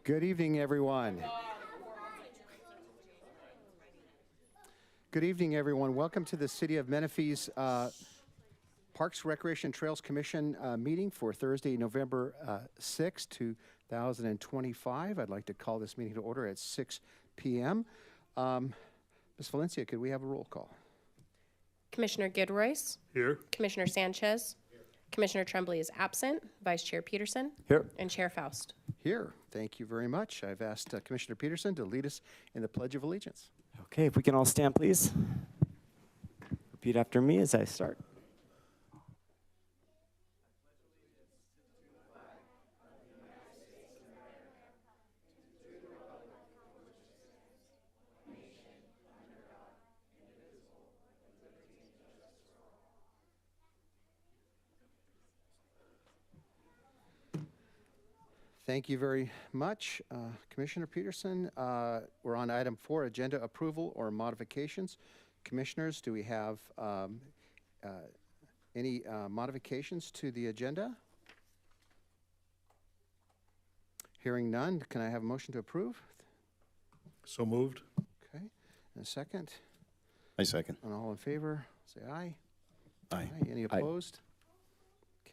Good evening, everyone. Good evening, everyone. Welcome to the City of Menifee's Parks, Recreation, and Trails Commission meeting for Thursday, November 6, 2025. I'd like to call this meeting to order at 6 p.m. Ms. Valencia, could we have a roll call? Commissioner Gidroyce. Here. Commissioner Sanchez. Commissioner Tremblay is absent. Vice Chair Peterson. Here. And Chair Faust. Here. Thank you very much. I've asked Commissioner Peterson to lead us in the Pledge of Allegiance. Okay, if we can all stand, please. Repeat after me as I start. Thank you very much, Commissioner Peterson. We're on item 4, agenda approval or modifications. Commissioners, do we have any modifications to the agenda? Hearing none, can I have a motion to approve? So moved. Okay, and a second? I second. And all in favor, say aye. Aye. Any opposed?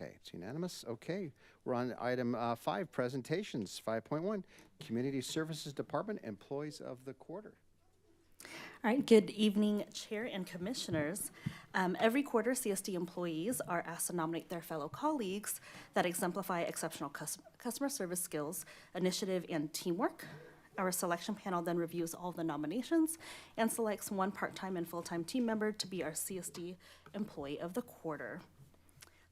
Okay, it's unanimous. Okay, we're on item 5, presentations. 5.1, Community Services Department, Employees of the Quarter. All right, good evening, Chair and Commissioners. Every quarter, CSD employees are asked to nominate their fellow colleagues that exemplify exceptional customer service skills, initiative, and teamwork. Our selection panel then reviews all the nominations and selects one part-time and full-time team member to be our CSD Employee of the Quarter.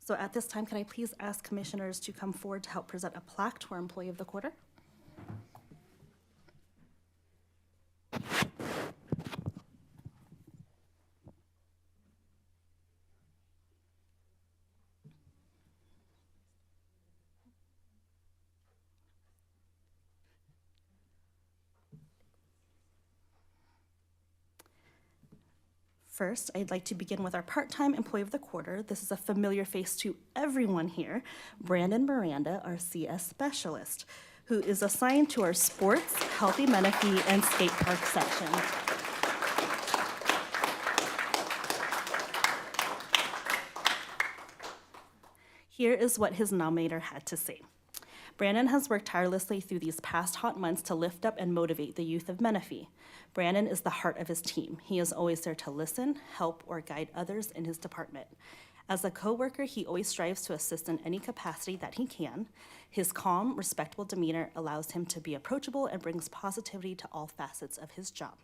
So at this time, can I please ask commissioners to come forward to help present a plaque to our Employee of the Quarter? First, I'd like to begin with our part-time Employee of the Quarter. This is a familiar face to everyone here, Brandon Miranda, our CS Specialist, who is assigned to our Sports, Healthy Menifee, and Skate Park section. Here is what his nominator had to say. Brandon has worked tirelessly through these past hot months to lift up and motivate the youth of Menifee. Brandon is the heart of his team. He is always there to listen, help, or guide others in his department. As a coworker, he always strives to assist in any capacity that he can. His calm, respectful demeanor allows him to be approachable and brings positivity to all facets of his job.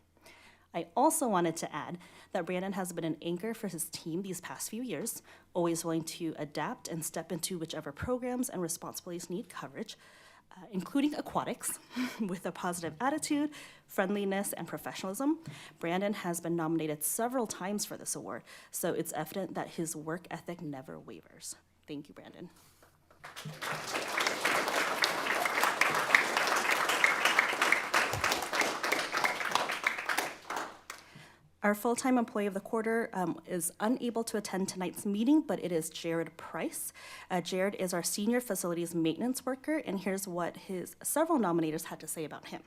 I also wanted to add that Brandon has been an anchor for his team these past few years, always willing to adapt and step into whichever programs and responsibilities need coverage, including aquatics, with a positive attitude, friendliness, and professionalism. Brandon has been nominated several times for this award, so it's evident that his work ethic never wavers. Thank you, Brandon. Our full-time Employee of the Quarter is unable to attend tonight's meeting, but it is Jared Price. Jared is our Senior Facilities Maintenance Worker, and here's what his several nominators had to say about him.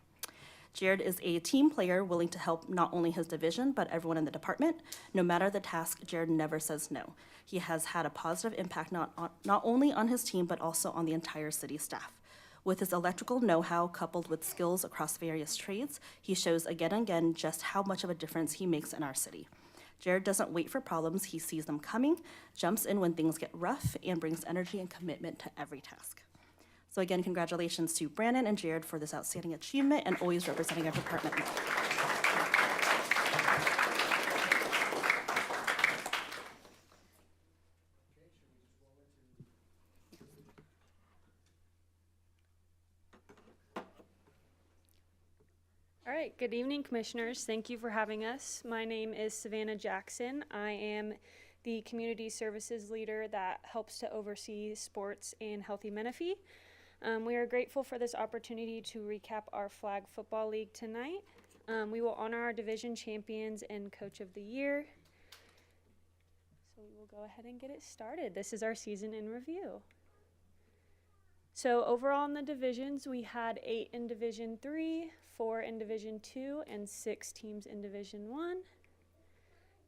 Jared is a team player willing to help not only his division, but everyone in the department. No matter the task, Jared never says no. He has had a positive impact not only on his team, but also on the entire city staff. With his electrical know-how coupled with skills across various trades, he shows again and again just how much of a difference he makes in our city. Jared doesn't wait for problems, he sees them coming, jumps in when things get rough, and brings energy and commitment to every task. So again, congratulations to Brandon and Jared for this outstanding achievement and always representing our department well. All right, good evening, Commissioners. Thank you for having us. My name is Savannah Jackson. I am the Community Services Leader that helps to oversee sports and Healthy Menifee. We are grateful for this opportunity to recap our Flag Football League tonight. We will honor our division champions and Coach of the Year. So we will go ahead and get it started. This is our season in review. So overall in the divisions, we had 8 in Division 3, 4 in Division 2, and 6 teams in Division 1.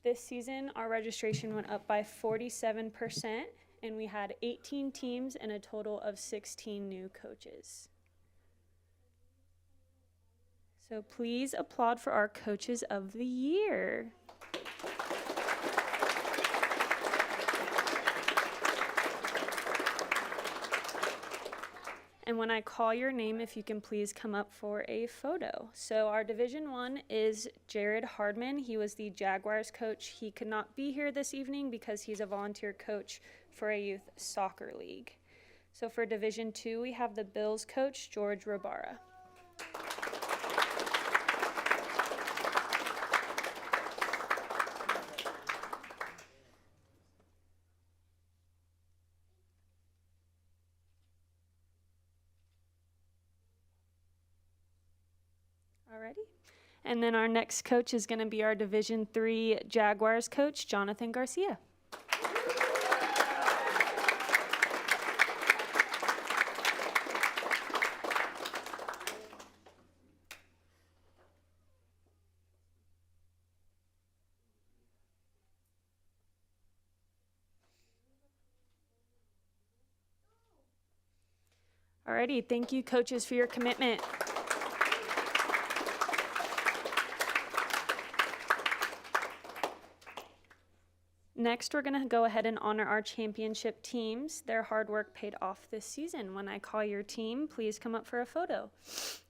This season, our registration went up by 47%, and we had 18 teams and a total of 16 new coaches. So please applaud for our Coaches of the Year. And when I call your name, if you can please come up for a photo. So our Division 1 is Jared Hardman. He was the Jaguars coach. He could not be here this evening because he's a volunteer coach for a youth soccer league. So for Division 2, we have the Bills coach, George Rabara. Alrighty. And then our next coach is going to be our Division 3 Jaguars coach, Jonathan Garcia. Alrighty, thank you coaches for your commitment. Next, we're going to go ahead and honor our championship teams. Their hard work paid off this season. When I call your team, please come up for a photo.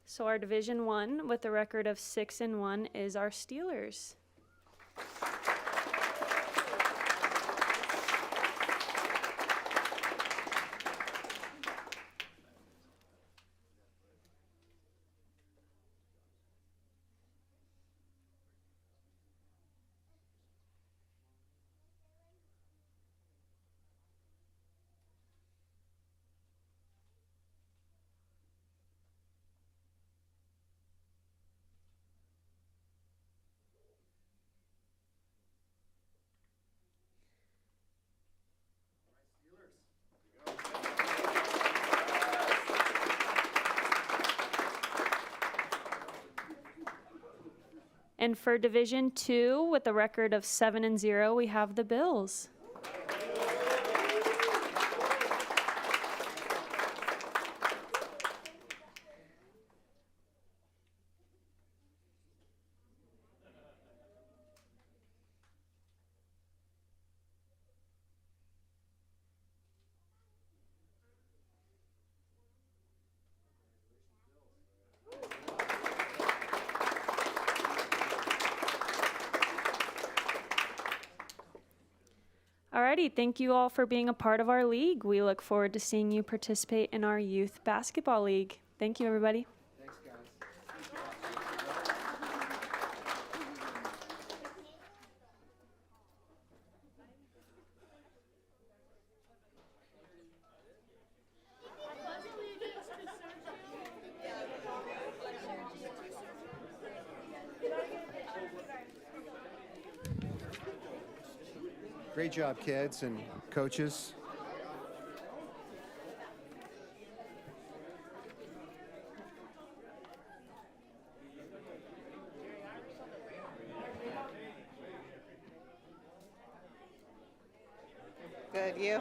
So our Division 1 with a record of 6-1 is our Steelers. And for Division 2, with a record of 7-0, we have the Bills. Alrighty, thank you all for being a part of our league. We look forward to seeing you participate in our youth basketball league. Thank you, everybody. Thanks, guys. Great job, kids and coaches. Good, you?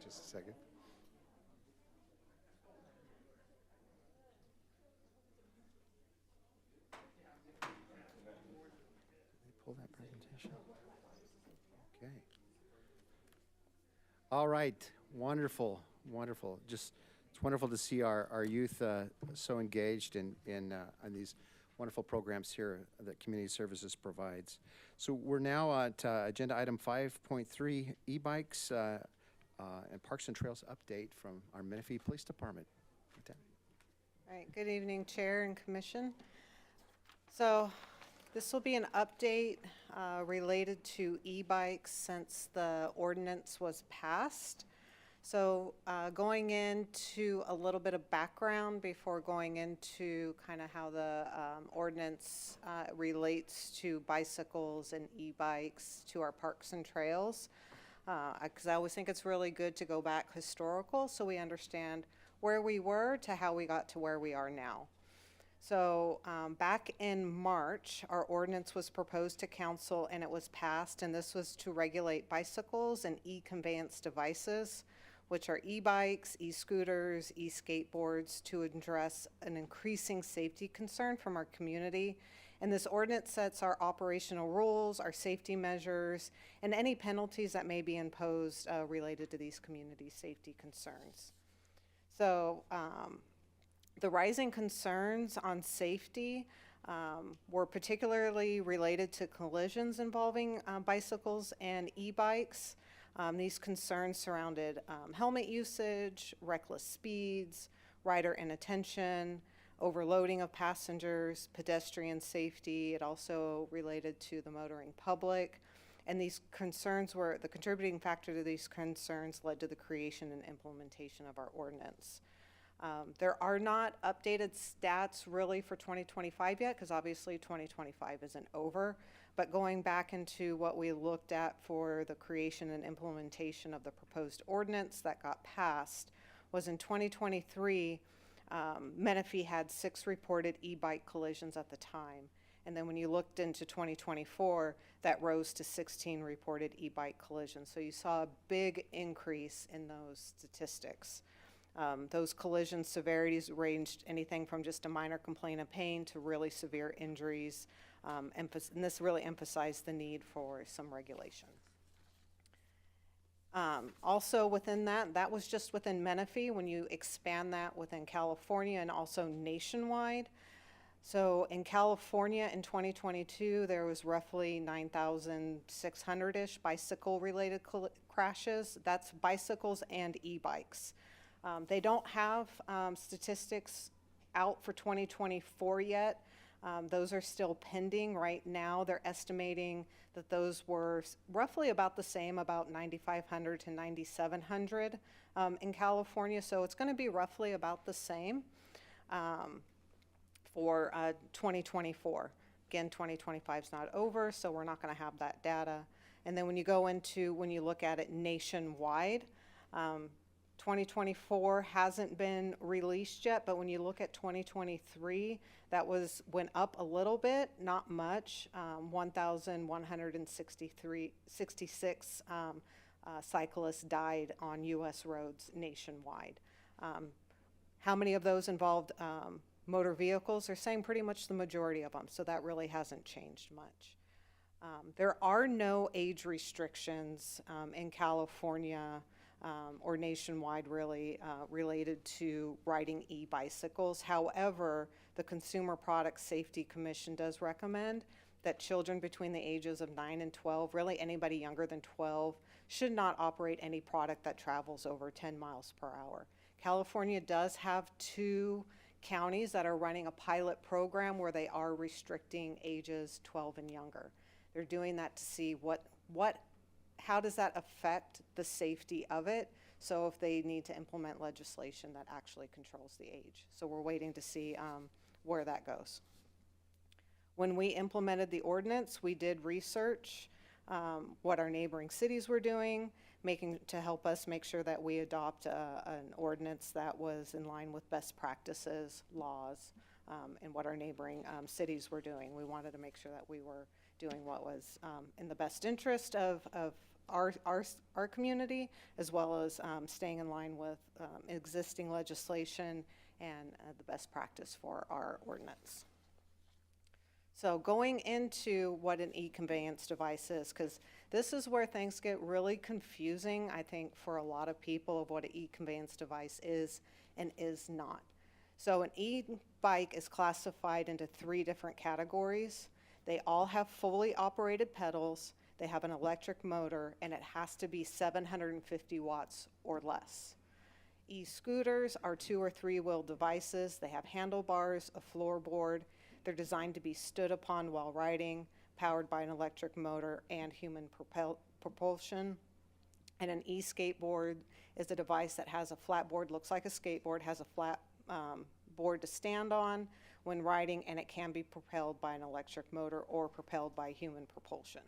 Just a second. Pull that presentation. Okay. All right. Wonderful. Wonderful. Just it's wonderful to see our youth so engaged in these wonderful programs here that Community Services provides. So we're now at agenda item 5.3, e-bikes and Parks and Trails update from our Menifee Police Department. All right, good evening, Chair and Commission. So this will be an update related to e-bikes since the ordinance was passed. So going into a little bit of background before going into kind of how the ordinance relates to bicycles and e-bikes to our parks and trails. Because I always think it's really good to go back historical so we understand where we were to how we got to where we are now. So back in March, our ordinance was proposed to council and it was passed, and this was to regulate bicycles and e-conveyance devices, which are e-bikes, e-scooters, e-skateboards, to address an increasing safety concern from our community. And this ordinance sets our operational rules, our safety measures, and any penalties that may be imposed related to these community safety concerns. So the rising concerns on safety were particularly related to collisions involving bicycles and e-bikes. These concerns surrounded helmet usage, reckless speeds, rider inattention, overloading of passengers, pedestrian safety. It also related to the motoring public. And these concerns were, the contributing factor to these concerns led to the creation and implementation of our ordinance. There are not updated stats really for 2025 yet, because obviously 2025 isn't over. But going back into what we looked at for the creation and implementation of the proposed ordinance that got passed was in 2023, Menifee had 6 reported e-bike collisions at the time. And then when you looked into 2024, that rose to 16 reported e-bike collisions. So you saw a big increase in those statistics. Those collision severities ranged anything from just a minor complaint of pain to really severe injuries, and this really emphasized the need for some regulation. Also within that was just within Menifee. When you expand that within California and also nationwide. So in California in 2022, there was roughly 9,600-ish bicycle-related crashes. That's bicycles and e-bikes. They don't have statistics out for 2024 yet. Those are still pending right now. They're estimating that those were roughly about the same, about 9,500 to 9,700 in California. So it's going to be roughly about the same for 2024. Again, 2025 is not over, so we're not going to have that data. And then when you look at it nationwide, 2024 hasn't been released yet, but when you look at 2023, that went up a little bit, not much. 1,166 cyclists died on U.S. roads nationwide. How many of those involved motor vehicles? They're saying pretty much the majority of them, so that really hasn't changed much. There are no age restrictions in California or nationwide really related to riding e-bicycles. However, the Consumer Product Safety Commission does recommend that children between the ages of 9 and 12, really anybody younger than 12, should not operate any product that travels over 10 miles per hour. California does have 2 counties that are running a pilot program where they are restricting ages 12 and younger. They're doing that to see how does that affect the safety of it? So if they need to implement legislation that actually controls the age. So we're waiting to see where that goes. When we implemented the ordinance, we did research what our neighboring cities were doing, to help us make sure that we adopt an ordinance that was in line with best practices, laws, and what our neighboring cities were doing. We wanted to make sure that we were doing what was in the best interest of our community, as well as staying in line with existing legislation and the best practice for our ordinance. So going into what an e-conveyance device is, because this is where things get really confusing, I think, for a lot of people of what an e-conveyance device is and is not. So an e-bike is classified into 3 different categories. They all have fully operated pedals, they have an electric motor, and it has to be 750 watts or less. E-scooters are 2 or 3 wheel devices. They have handlebars, a floorboard. They're designed to be stood upon while riding, powered by an electric motor and human propulsion. And an e-skateboard is a device that has a flat board, looks like a skateboard, has a flat board to stand on when riding, and it can be propelled by an electric motor or propelled by human propulsion.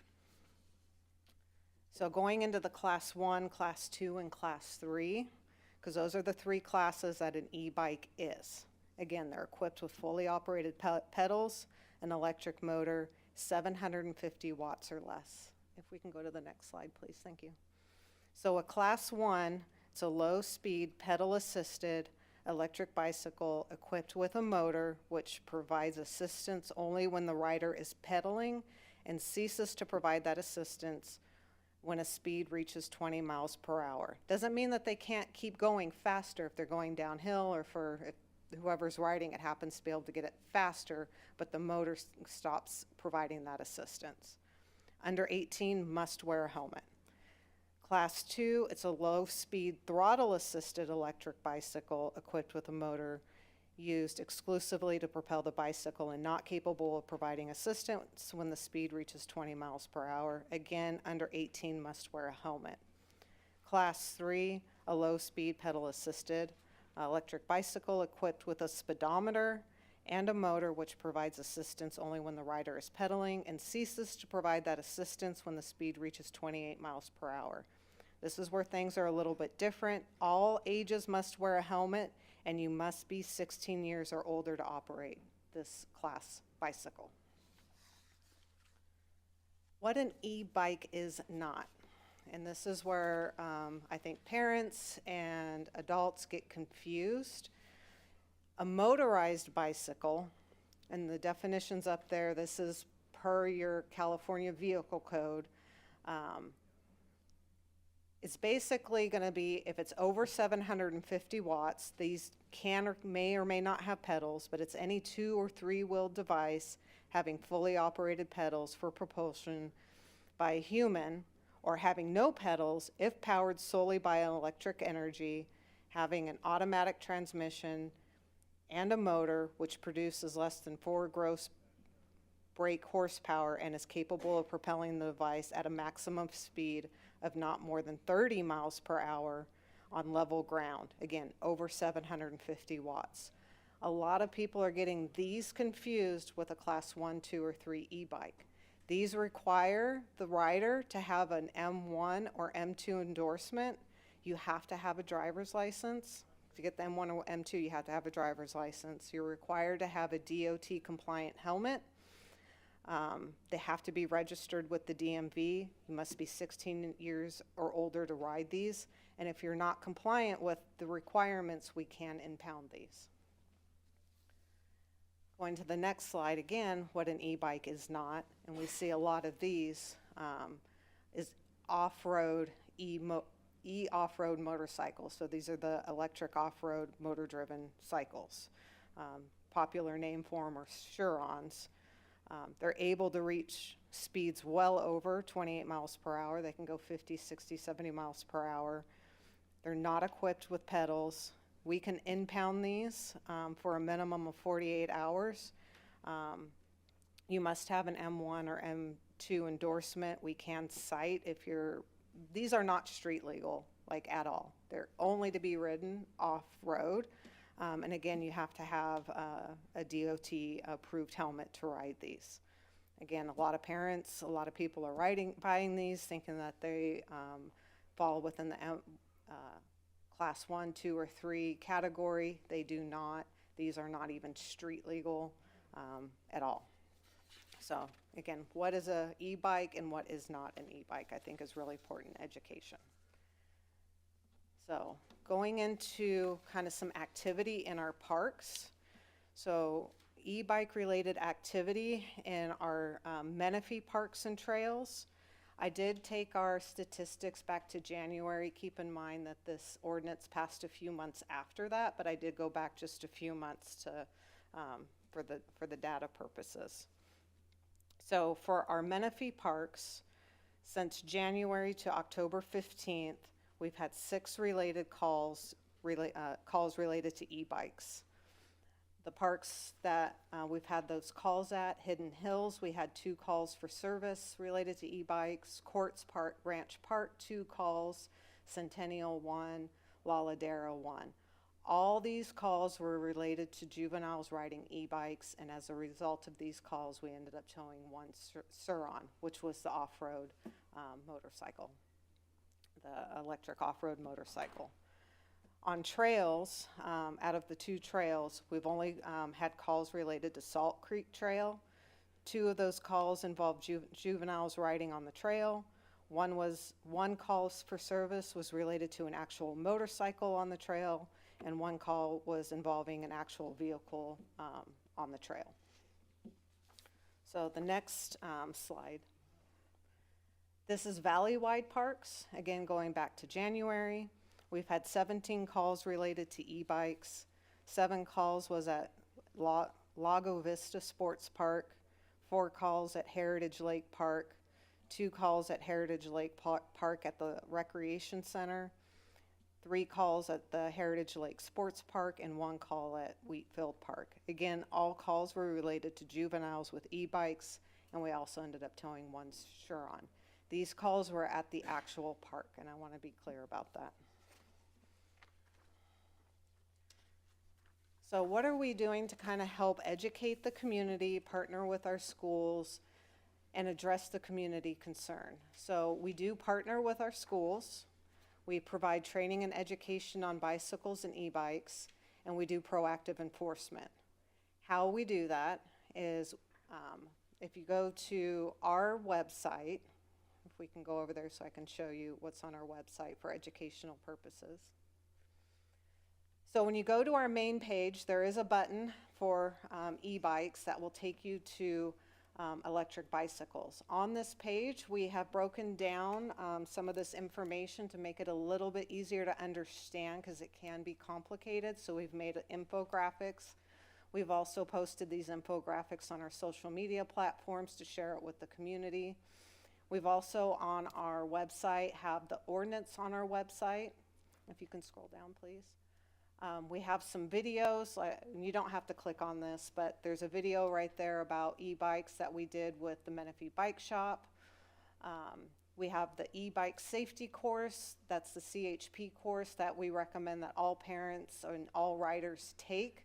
So going into the Class 1, Class 2, and Class 3, because those are the three classes that an e-bike is. Again, they're equipped with fully operated pedals, an electric motor, 750 watts or less. If we can go to the next slide, please. Thank you. So a Class 1, it's a low-speed, pedal-assisted electric bicycle equipped with a motor which provides assistance only when the rider is pedaling and ceases to provide that assistance when a speed reaches 20 miles per hour. Doesn't mean that they can't keep going faster if they're going downhill, or if whoever's riding it happens to be able to get it faster, but the motor stops providing that assistance. Under 18 must wear a helmet. Class 2, it's a low-speed throttle-assisted electric bicycle equipped with a motor used exclusively to propel the bicycle and not capable of providing assistance when the speed reaches 20 miles per hour. Again, under 18 must wear a helmet. Class 3, a low-speed pedal-assisted electric bicycle equipped with a speedometer and a motor which provides assistance only when the rider is pedaling and ceases to provide that assistance when the speed reaches 28 miles per hour. This is where things are a little bit different. All ages must wear a helmet, and you must be 16 years or older to operate this class bicycle. What an e-bike is not, and this is where I think parents and adults get confused. A motorized bicycle, and the definition's up there, this is per your California Vehicle Code, it's basically going to be, if it's over 750 watts, these can or may not have pedals, but it's any 2- or 3-wheeled device having fully operated pedals for propulsion by a human, or having no pedals if powered solely by an electric energy, having an automatic transmission and a motor which produces less than 4 gross brake horsepower and is capable of propelling the device at a maximum speed of not more than 30 miles per hour on level ground. Again, over 750 watts. A lot of people are getting these confused with a Class 1, 2, or 3 e-bike. These require the rider to have an M1 or M2 endorsement. You have to have a driver's license. If you get the M1 or M2, you have to have a driver's license. You're required to have a DOT compliant helmet. They have to be registered with the DMV. You must be 16 years or older to ride these. And if you're not compliant with the requirements, we can impound these. Going to the next slide again, what an e-bike is not, and we see a lot of these, is off-road off-road motorcycles. So these are the electric off-road motor-driven cycles. Popular name for them are Surons. They're able to reach speeds well over 28 miles per hour. They can go 50, 60, 70 miles per hour. They're not equipped with pedals. We can impound these for a minimum of 48 hours. You must have an M1 or M2 endorsement. We can cite if you're, these are not street legal, like at all. They're only to be ridden off-road. And again, you have to have a DOT approved helmet to ride these. Again, a lot of parents, a lot of people are buying these thinking that they fall within the Class 1, 2, or 3 category. They do not. These are not even street legal at all. So again, what is an e-bike and what is not an e-bike, I think is really important education. So going into kind of some activity in our parks. So e-bike related activity in our Menifee parks and trails. I did take our statistics back to January. Keep in mind that this ordinance passed a few months after that, but I did go back just a few months to for the data purposes. So for our Menifee parks, since January to October 15th, we've had 6 related calls related to e-bikes. The parks that we've had those calls at, Hidden Hills, we had 2 calls for service related to e-bikes. Courts Park, Ranch Park, 2 calls. Centennial, 1. Waladera, 1. All these calls were related to juveniles riding e-bikes, and as a result of these calls, we ended up towing 1 Sur-Ron, which was the off-road motorcycle, the electric off-road motorcycle. On trails, out of the 2 trails, we've only had calls related to Salt Creek Trail. 2 of those calls involved juveniles riding on the trail. One call for service was related to an actual motorcycle on the trail, and 1 call was involving an actual vehicle on the trail. So the next slide. This is valley-wide parks, again going back to January. We've had 17 calls related to e-bikes. 7 calls was at Lago Vista Sports Park, 4 calls at Heritage Lake Park, 2 calls at Heritage Lake Park at the Recreation Center, 3 calls at the Heritage Lake Sports Park, and 1 call at Wheatfield Park. Again, all calls were related to juveniles with e-bikes, and we also ended up towing 1 Sur-Ron. These calls were at the actual park, and I want to be clear about that. So what are we doing to kind of help educate the community, partner with our schools, and address the community concern? So we do partner with our schools. We provide training and education on bicycles and e-bikes, and we do proactive enforcement. How we do that is if you go to our website, if we can go over there so I can show you what's on our website for educational purposes. So when you go to our main page, there is a button for e-bikes that will take you to electric bicycles. On this page, we have broken down some of this information to make it a little bit easier to understand because it can be complicated. So we've made infographics. We've also posted these infographics on our social media platforms to share it with the community. We've also on our website have the ordinance on our website. If you can scroll down, please. We have some videos, you don't have to click on this, but there's a video right there about e-bikes that we did with the Menifee Bike Shop. We have the e-bike safety course, that's the CHP course that we recommend that all parents and all riders take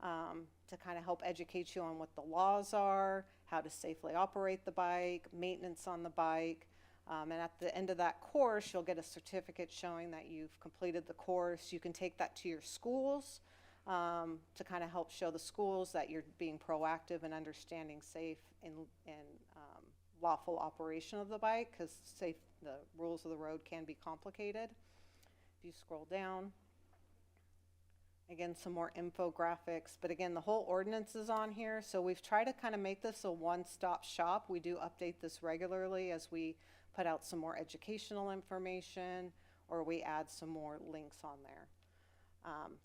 to kind of help educate you on what the laws are, how to safely operate the bike, maintenance on the bike. And at the end of that course, you'll get a certificate showing that you've completed the course. You can take that to your schools to kind of help show the schools that you're being proactive and understanding safe and lawful operation of the bike, because the rules of the road can be complicated. If you scroll down, again, some more infographics, but again, the whole ordinance is on here. So we've tried to kind of make this a one-stop shop. We do update this regularly as we put out some more educational information, or we add some more links on there.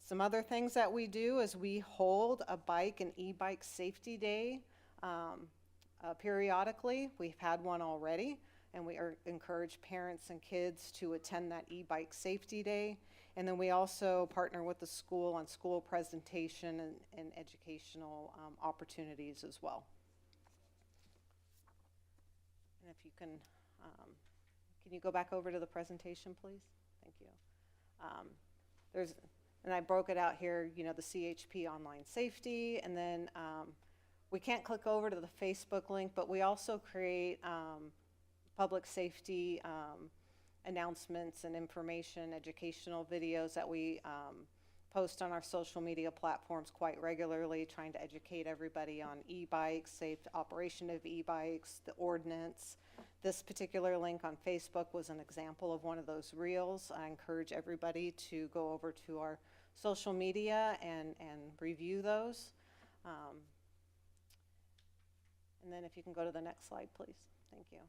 Some other things that we do is we hold a bike and e-bike safety day periodically. We've had one already, and we encourage parents and kids to attend that e-bike safety day. And then we also partner with the school on school presentation and educational opportunities as well. And if you can you go back over to the presentation, please? Thank you. And I broke it out here, you know, the CHP online safety, and then we can't click over to the Facebook link, but we also create public safety announcements and information, educational videos that we post on our social media platforms quite regularly, trying to educate everybody on e-bikes, safe operation of e-bikes, the ordinance. This particular link on Facebook was an example of one of those reels. I encourage everybody to go over to our social media and review those. And then if you can go to the next slide, please. Thank you.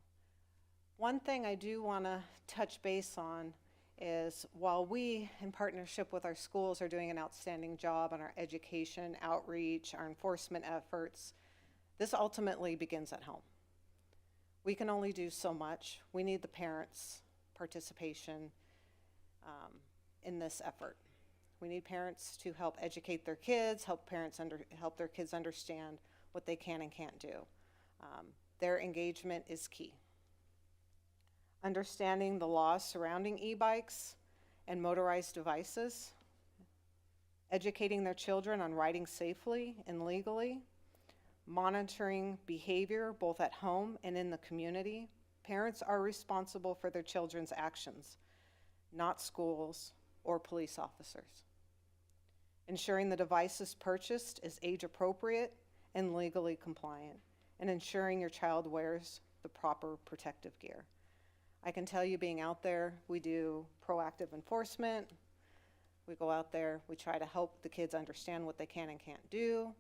One thing I do want to touch base on is while we, in partnership with our schools, are doing an outstanding job on our education, outreach, our enforcement efforts, this ultimately begins at home. We can only do so much. We need the parents' participation in this effort. We need parents to help educate their kids, help their kids understand what they can and can't do. Their engagement is key. Understanding the laws surrounding e-bikes and motorized devices, educating their children on riding safely and legally, monitoring behavior both at home and in the community. Parents are responsible for their children's actions, not schools or police officers. Ensuring the devices purchased is age appropriate and legally compliant, and ensuring your child wears the proper protective gear. I can tell you, being out there, we do proactive enforcement. We go out there, we try to help the kids understand what they can and can't do,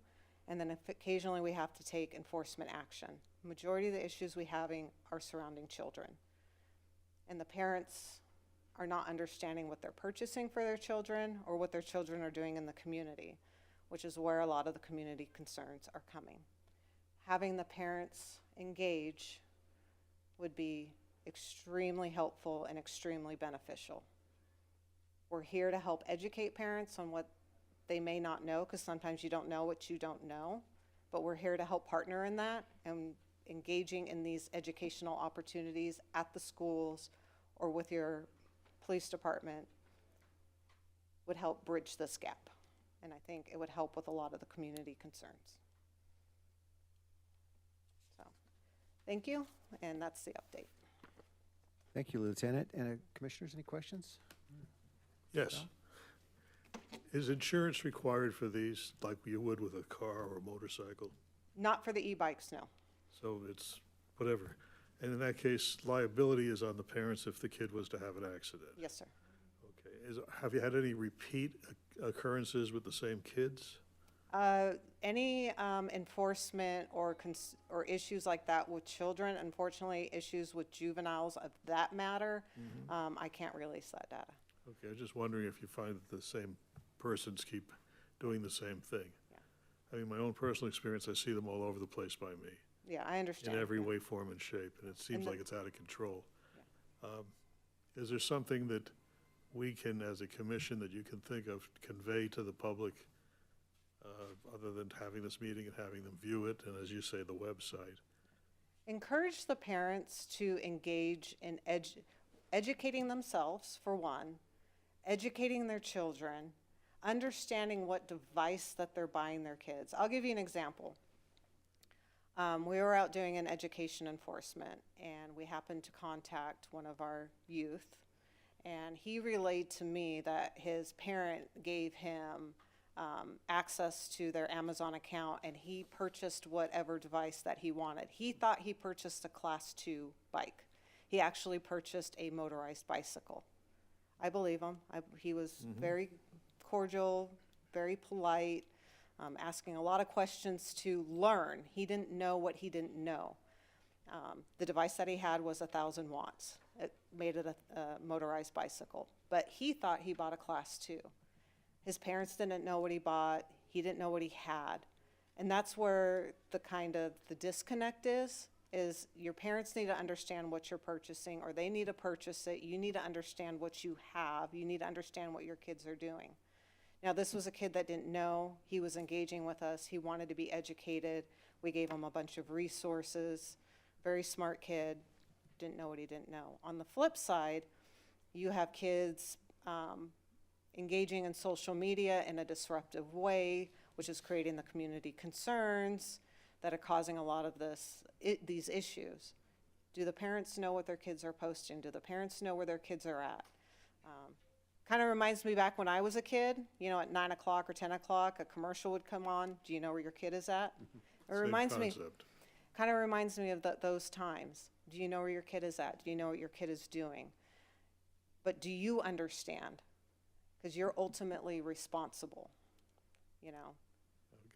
and then if occasionally we have to take enforcement action. The majority of the issues we having are surrounding children. And the parents are not understanding what they're purchasing for their children or what their children are doing in the community, which is where a lot of the community concerns are coming. Having the parents engage would be extremely helpful and extremely beneficial. We're here to help educate parents on what they may not know, because sometimes you don't know what you don't know, but we're here to help partner in that, and engaging in these educational opportunities at the schools or with your police department would help bridge this gap. And I think it would help with a lot of the community concerns. So, thank you, and that's the update. Thank you, Lieutenant. And Commissioners, any questions? Yes. Is insurance required for these like you would with a car or a motorcycle? Not for the e-bikes, no. So it's whatever. And in that case, liability is on the parents if the kid was to have an accident? Yes, sir. Okay. Have you had any repeat occurrences with the same kids? Any enforcement or issues like that with children, unfortunately, issues with juveniles of that matter, I can't release that data. Okay, I was just wondering if you find that the same persons keep doing the same thing. Yeah. I mean, my own personal experience, I see them all over the place by me, Yeah, I understand. in every Yeah. way, form, and shape, and it seems And like it's out of control. Is there something that we can, as a commission, that you can think of, convey to the public, other than having this meeting and having them view it, and as you say, the website? Encourage the parents to engage in educating themselves, for one, educating their children, understanding what device that they're buying their kids. I'll give you an example. We were out doing an education enforcement, and we happened to contact one of our youth, and he relayed to me that his parent gave him access to their Amazon account, and he purchased whatever device that he wanted. He thought he purchased a Class 2 bike. He actually purchased a motorized bicycle. I believe him. He was very cordial, very polite, asking a lot of questions to learn. He didn't know what he didn't know. The device that he had was 1,000 watts. It made it a motorized bicycle. But he thought he bought a Class 2. His parents didn't know what he bought. He didn't know what he had. And that's where the disconnect is your parents need to understand what you're purchasing, or they need to purchase it. You need to understand what you have. You need to understand what your kids are doing. Now, this was a kid that didn't know. He was engaging with us. He wanted to be educated. We gave him a bunch of resources. Very smart kid. Didn't know what he didn't know. On the flip side, you have kids engaging in social media in a disruptive way, which is creating the community concerns that are causing a lot of these issues. Do the parents know what their kids are posting? Do the parents know where their kids are at? Kind of reminds me back when I was a kid, at 9 o'clock or 10 o'clock, a commercial would come on. Do you know where your kid is at? It reminds me, kind of reminds me of those times. Do you know where your kid is at? Do you know what your kid is doing? But do you understand? Because you're ultimately responsible,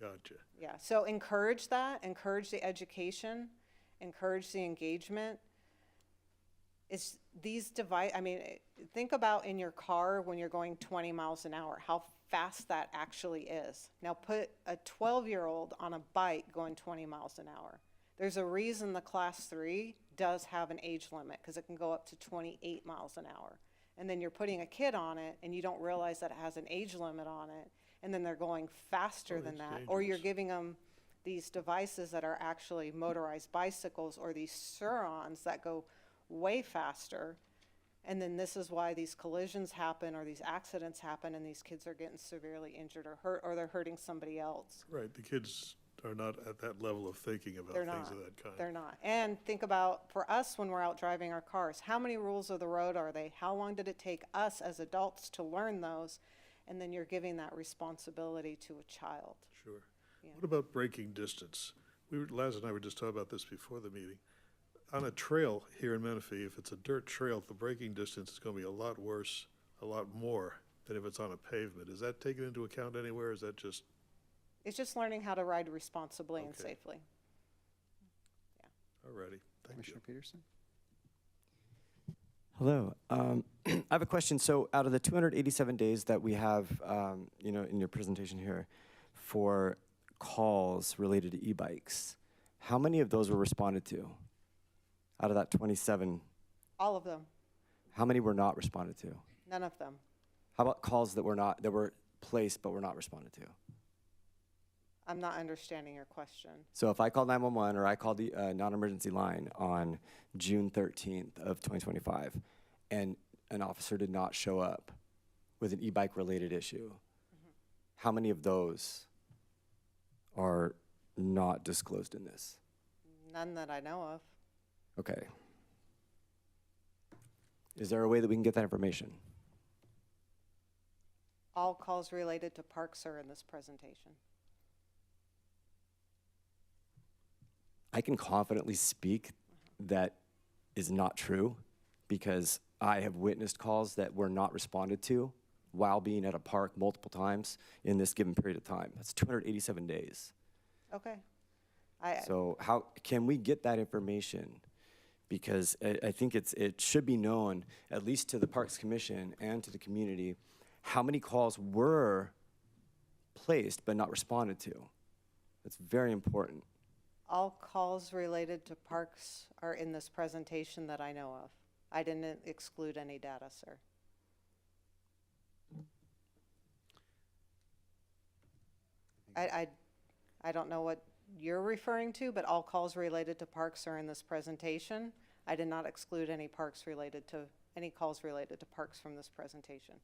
Gotcha. Yeah, so encourage that, encourage the education, encourage the engagement. It's these think about in your car when you're going 20 miles an hour, how fast that actually is. Now put a 12-year-old on a bike going 20 miles an hour. There's a reason the Class 3 does have an age limit, because it can go up to 28 miles an hour. and then you're putting a kid on it, and you don't realize that it has an age limit on it, and then they're going faster than that's that, or you're dangerous. giving them these devices that are actually motorized bicycles or these Surons that go way faster. And then this is why these collisions happen or these accidents happen and these kids are getting severely injured or hurt, or they're hurting somebody else. Right, the kids are not at that level of thinking about They're things not. of that kind. They're not. And think about, for us, when we're out driving our cars, how many rules of the road are they? How long did it take us as adults to learn those? And then you're giving that responsibility to a child. Sure. Yeah. What about braking distance? Laz and I were just talking about this before the meeting. On a trail here in Menifee, if it's a dirt trail, the braking distance is gonna be a lot worse, a lot more than if it's on a pavement. Is that taken into account anywhere, or is that just, It's just learning how to ride responsibly and Okay. safely. alrighty, thank you. Commissioner Peterson? Hello. I have a question. So out of the 287 days that we have, in your presentation here for calls related to e-bikes, how many of those were responded to? Out of that 27, All of them, how many were not responded to? none of them. How about calls that were placed but were not responded to? I'm not understanding your question. So if I called 911 or I called the non-emergency line on June 13th of 2025 and an officer did not show up with an e-bike related issue, how many of those are not disclosed in this? None that I know of. Okay. Is there a way that we can get that information? All calls related to parks are in this presentation. I can confidently speak that is not true because I have witnessed calls that were not responded to while being at a park multiple times in this given period of time. That's 287 days. Okay. So how can we get that information? Because I think it should be known, at least to the Parks Commission and to the community, how many calls were placed but not responded to. That's very important. All calls related to parks are in this presentation that I know of. I didn't exclude any data, sir. I don't know what you're referring to, but all calls related to parks are in this presentation. I did not exclude any calls related to parks from this presentation.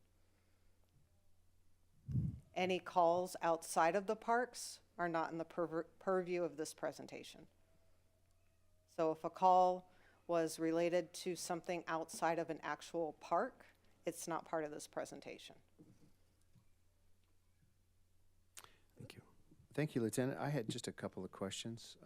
Any calls outside of the parks are not in the purview of this presentation. So if a call was related to something outside of an actual park, it's not part of this presentation. Thank you. Thank you, Lieutenant. I had just a couple of questions.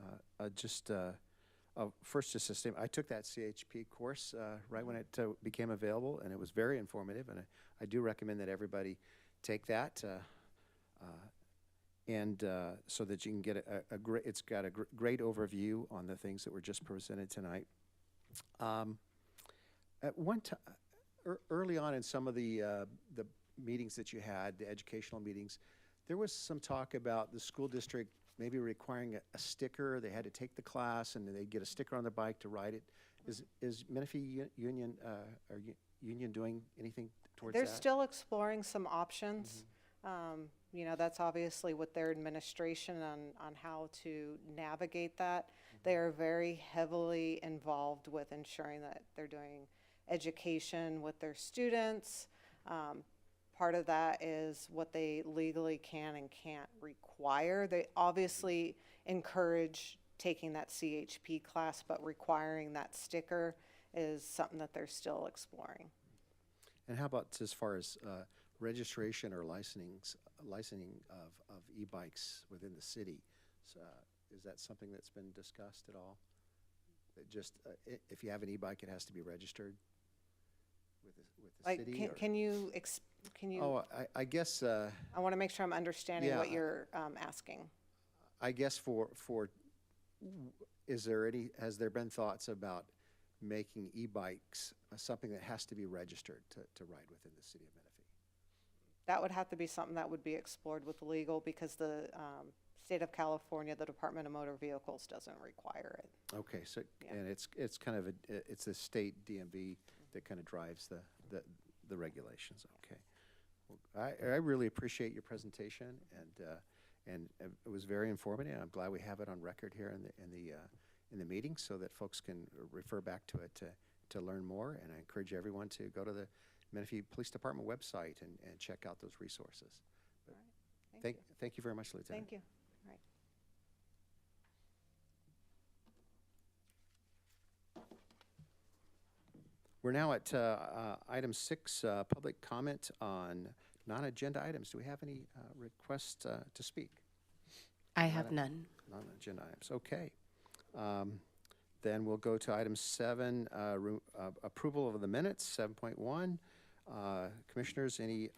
First, just a statement. I took that CHP course right when it became available, and it was very informative, and I do recommend that everybody take that, so that you can get a great, it's got a great overview on the things that were just presented tonight. At one time, early on in some of the meetings that you had, the educational meetings, there was some talk about the school district maybe requiring a sticker. They had to take the class and they'd get a sticker on their bike to ride it. Is Menifee Union or Union doing anything towards They're that? still exploring some options. You know, that's obviously with their administration on how to navigate that. They are very heavily involved with ensuring that they're doing education with their students. Part of that is what they legally can and can't require. They obviously encourage taking that CHP class, but requiring that sticker is something that they're still exploring. And how about as far as registration or licensing of e-bikes within the city? So, is that something that's been discussed at all? That just, if you have an e-bike, it has to be registered with the Like, city? or- can you? Oh, I guess, I want to make sure I'm understanding Yeah, what you're asking. I guess has there been thoughts about making e-bikes something that has to be registered to ride within the city of Menifee? That would have to be something that would be explored with legal because the state of California, the Department of Motor Vehicles doesn't require it. Okay, so, Yeah. and it's kind of it's the state DMV that kind of drives the regulations. Okay. Well, I really appreciate your presentation, and it was very informative. I'm glad we have it on record here in the meeting so that folks can refer back to it to learn more. And I encourage everyone to go to the Menifee Police Department website and check out those resources. But thank you very much, Lieutenant. Thank you. All right. We're now at item 6, public comment on non-agenda items. Do we have any requests to speak? I have none. Non-agenda items, okay. Then we'll go to item 7, approval of the minutes, 7.1. Commissioners, any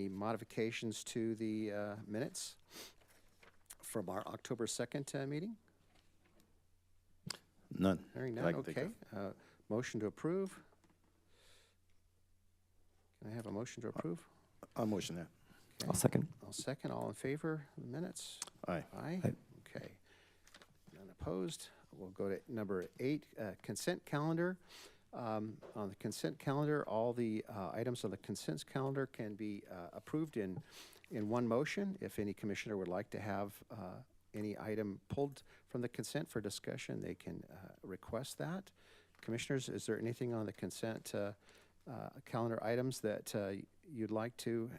modifications to the minutes from our October 2nd meeting? None. Hearing that none, I can think okay. of. Motion to approve. Can I have a motion to approve? I'll motion that. Okay. I'll second. I'll second. All in favor of the minutes? Aye. Aye. Aye. Okay. None opposed. We'll go to number 8, consent calendar. On the consent calendar, all the items on the consent calendar can be approved in one motion. If any commissioner would like to have any item pulled from the consent for discussion, they can request that. Commissioners, is there anything on the consent calendar items that you'd like to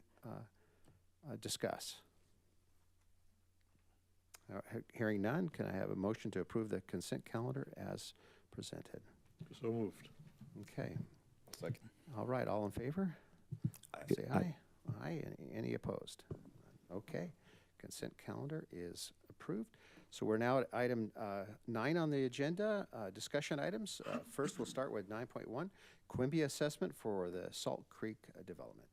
discuss? Hearing none, can I have a motion to approve the consent calendar as presented? So moved. Okay. Second. All right, all in favor? Say aye. Aye. Any opposed? Okay. Consent calendar is approved. So we're now at item 9 on the agenda, discussion items. First, we'll start with 9.1, Quimby assessment for the Salt Creek development.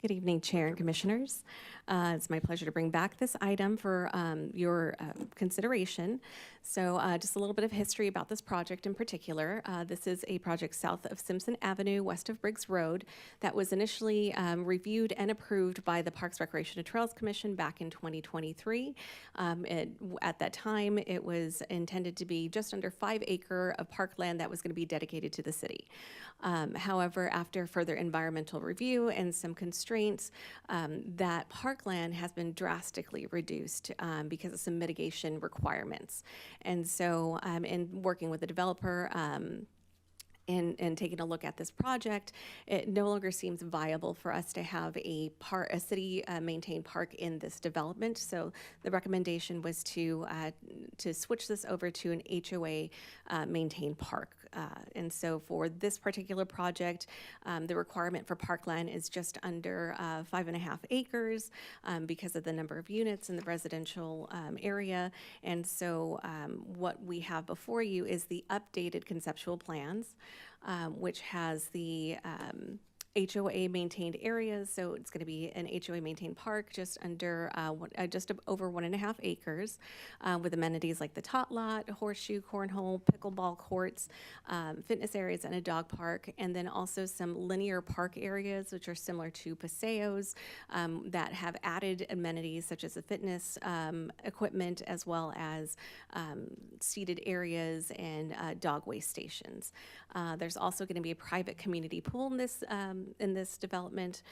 Good evening, Chair and Commissioners. It's my pleasure to bring back this item for your consideration. So just a little bit of history about this project in particular. This is a project south of Simpson Avenue, west of Briggs Road, that was initially reviewed and approved by the Parks, Recreation, and Trails Commission back in 2023. At that time, it was intended to be just under 5 acres of parkland that was going to be dedicated to the city. However, after further environmental review and some constraints, that parkland has been drastically reduced because of some mitigation requirements. And so in working with the developer, and taking a look at this project, it no longer seems viable for us to have a city maintained park in this development. So the recommendation was to switch this over to an HOA maintained park. And so for this particular project, the requirement for parkland is just under 5.5 acres because of the number of units in the residential area. And so what we have before you is the updated conceptual plans, which has the HOA maintained areas. So it's going to be an HOA maintained park just under, just over 1.5 acres with amenities like the tot lot, horseshoe, cornhole, pickleball courts, fitness areas, and a dog park. And then also some linear park areas, which are similar to paseos that have added amenities such as the fitness equipment, as well as seated areas and dog waste stations. There's also going to be a private community pool in this development,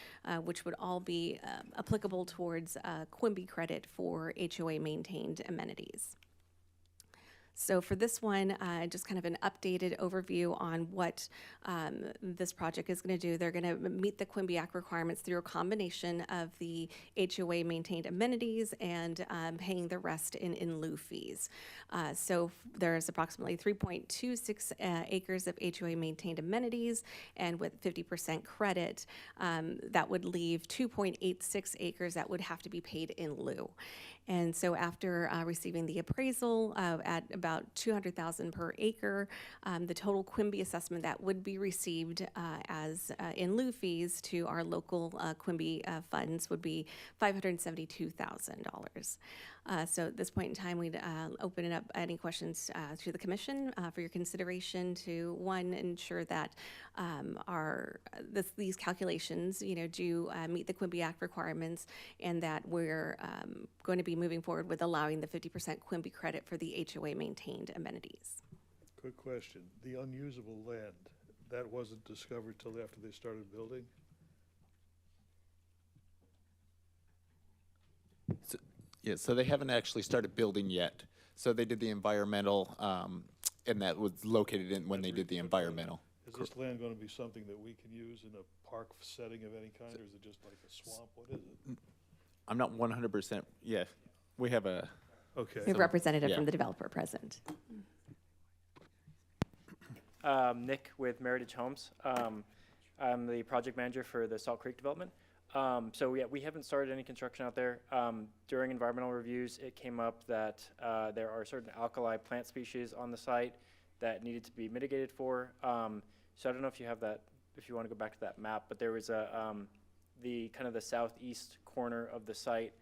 which would all be applicable towards Quimby credit for HOA maintained amenities. So for this one, just kind of an updated overview on what this project is going to do. They're going to meet the Quimby Act requirements through a combination of the HOA maintained amenities and paying the rest in lieu fees. So there's approximately 3.26 acres of HOA maintained amenities, and with 50% credit, that would leave 2.86 acres that would have to be paid in lieu. And so after receiving the appraisal at about $200,000 per acre, the total Quimby assessment that would be received as in lieu fees to our local Quimby funds would be $572,000. So at this point in time, we'd open it up any questions to the commission for your consideration to, one, ensure that these calculations, do meet the Quimby Act requirements, and that we're going to be moving forward with allowing the 50% Quimby credit for the HOA maintained amenities. Quick question. The unusable land, that wasn't discovered till after they started building? Yeah, so they haven't actually started building yet. So they did the environmental, and that was located in when they did the environmental. Is this land going to be something that we can use in a park setting of any kind, or is it just like a swamp? What is it? I'm not 100%, yeah, we have a, Okay. We have a representative yeah. from the developer present. Nick with Meritage Homes. I'm the project manager for the Salt Creek development. So yeah, we haven't started any construction out there. During environmental reviews, it came up that there are certain alkali plant species on the site that needed to be mitigated for. So I don't know if you have that, if you want to go back to that map, but there was the kind of the southeast corner of the site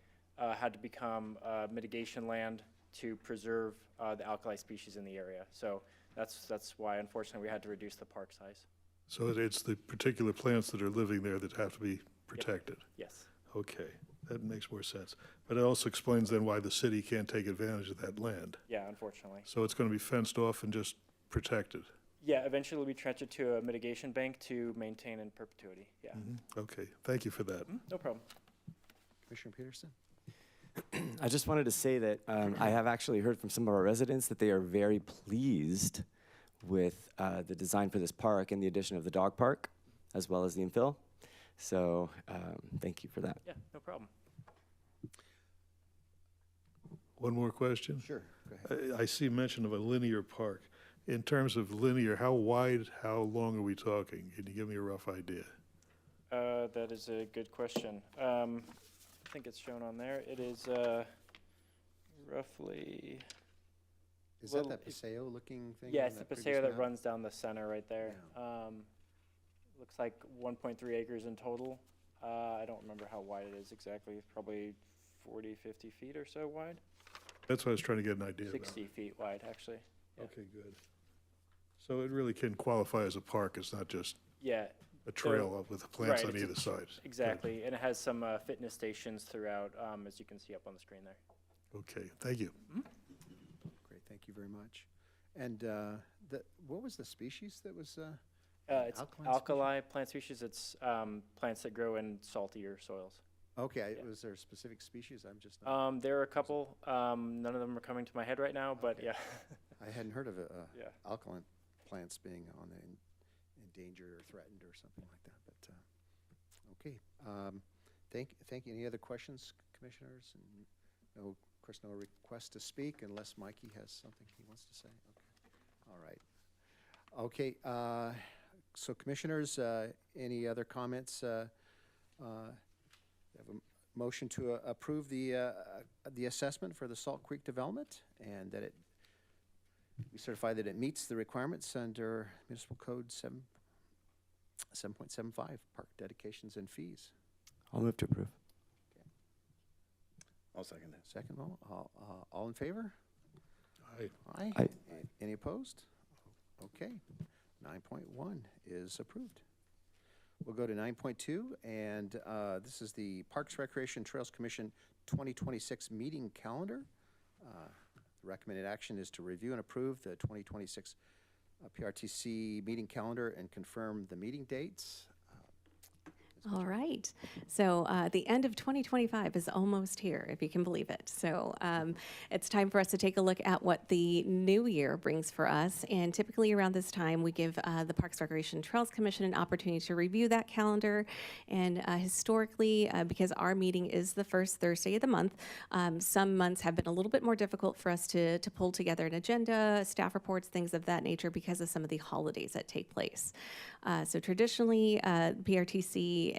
had to become mitigation land to preserve the alkali species in the area. So that's why, unfortunately, we had to reduce the park size. So it's the particular plants that are living there that have to be protected? Yes. Okay, that makes more sense. But it also explains then why the city can't take advantage of that land. Yeah, unfortunately. So it's going to be fenced off and just protected? Yeah, eventually we transfer it to a mitigation bank to maintain in perpetuity. Yeah. Okay, thank you for that. No problem. Commissioner Peterson? I just wanted to say that I have actually heard from some of our residents that they are very pleased with the design for this park and the addition of the dog park, as well as the infill. So thank you for that. Yeah, no problem. One more question? Sure, go ahead. I see mention of a linear park. In terms of linear, how wide, how long are we talking? Can you give me a rough idea? That is a good question. I think it's shown on there. It is roughly, Is Well, that Paseo-looking thing? yeah, on it's the that previous Paseo that map? runs down the center right there. Looks like 1.3 acres in total. I don't remember how wide it is exactly. It's probably 40, 50 feet or so wide. That's what I was trying to get an idea about. 60 feet wide, actually. Yeah. Okay, good. So it really can qualify as a park. It's not just Yeah, a trail with the plants right, on it's a- either side. exactly. And it has some fitness stations throughout, as you can see up on the screen there. Okay, thank you. Great, thank you very much. And what was the species that was, It's Alkaline alkali plant species. It's plants that grow in saltier soils. okay, Yeah. was there a specific species? I'm just, not- There are a couple. None of them are coming to my head right now, but Okay. yeah. I hadn't heard of Yeah. alkaline plants being on the endangered or threatened or something like that, but, okay. Thank you. Any other questions, commissioners? And no, of course, no request to speak unless Mikey has something he wants to say. Okay, all right. Okay, so commissioners, any other comments? Have a motion to approve the assessment for the Salt Creek development, and that we certify that it meets the requirements under Municipal Code 7.75, park dedications and fees. I'll move to approve. I'll second that. Second, all in favor? Aye. Aye. Aye. Any opposed? Okay, 9.1 is approved. We'll go to 9.2, and this is the Parks, Recreation, Trails Commission 2026 meeting calendar. The recommended action is to review and approve the 2026 PRTC meeting calendar and confirm the meeting dates. All right. So the end of 2025 is almost here, if you can believe it. So it's time for us to take a look at what the new year brings for us. And typically around this time, we give the Parks, Recreation, Trails Commission an opportunity to review that calendar. And historically, because our meeting is the first Thursday of the month, some months have been a little bit more difficult for us to pull together an agenda, staff reports, things of that nature because of some of the holidays that take place. So traditionally, PRTC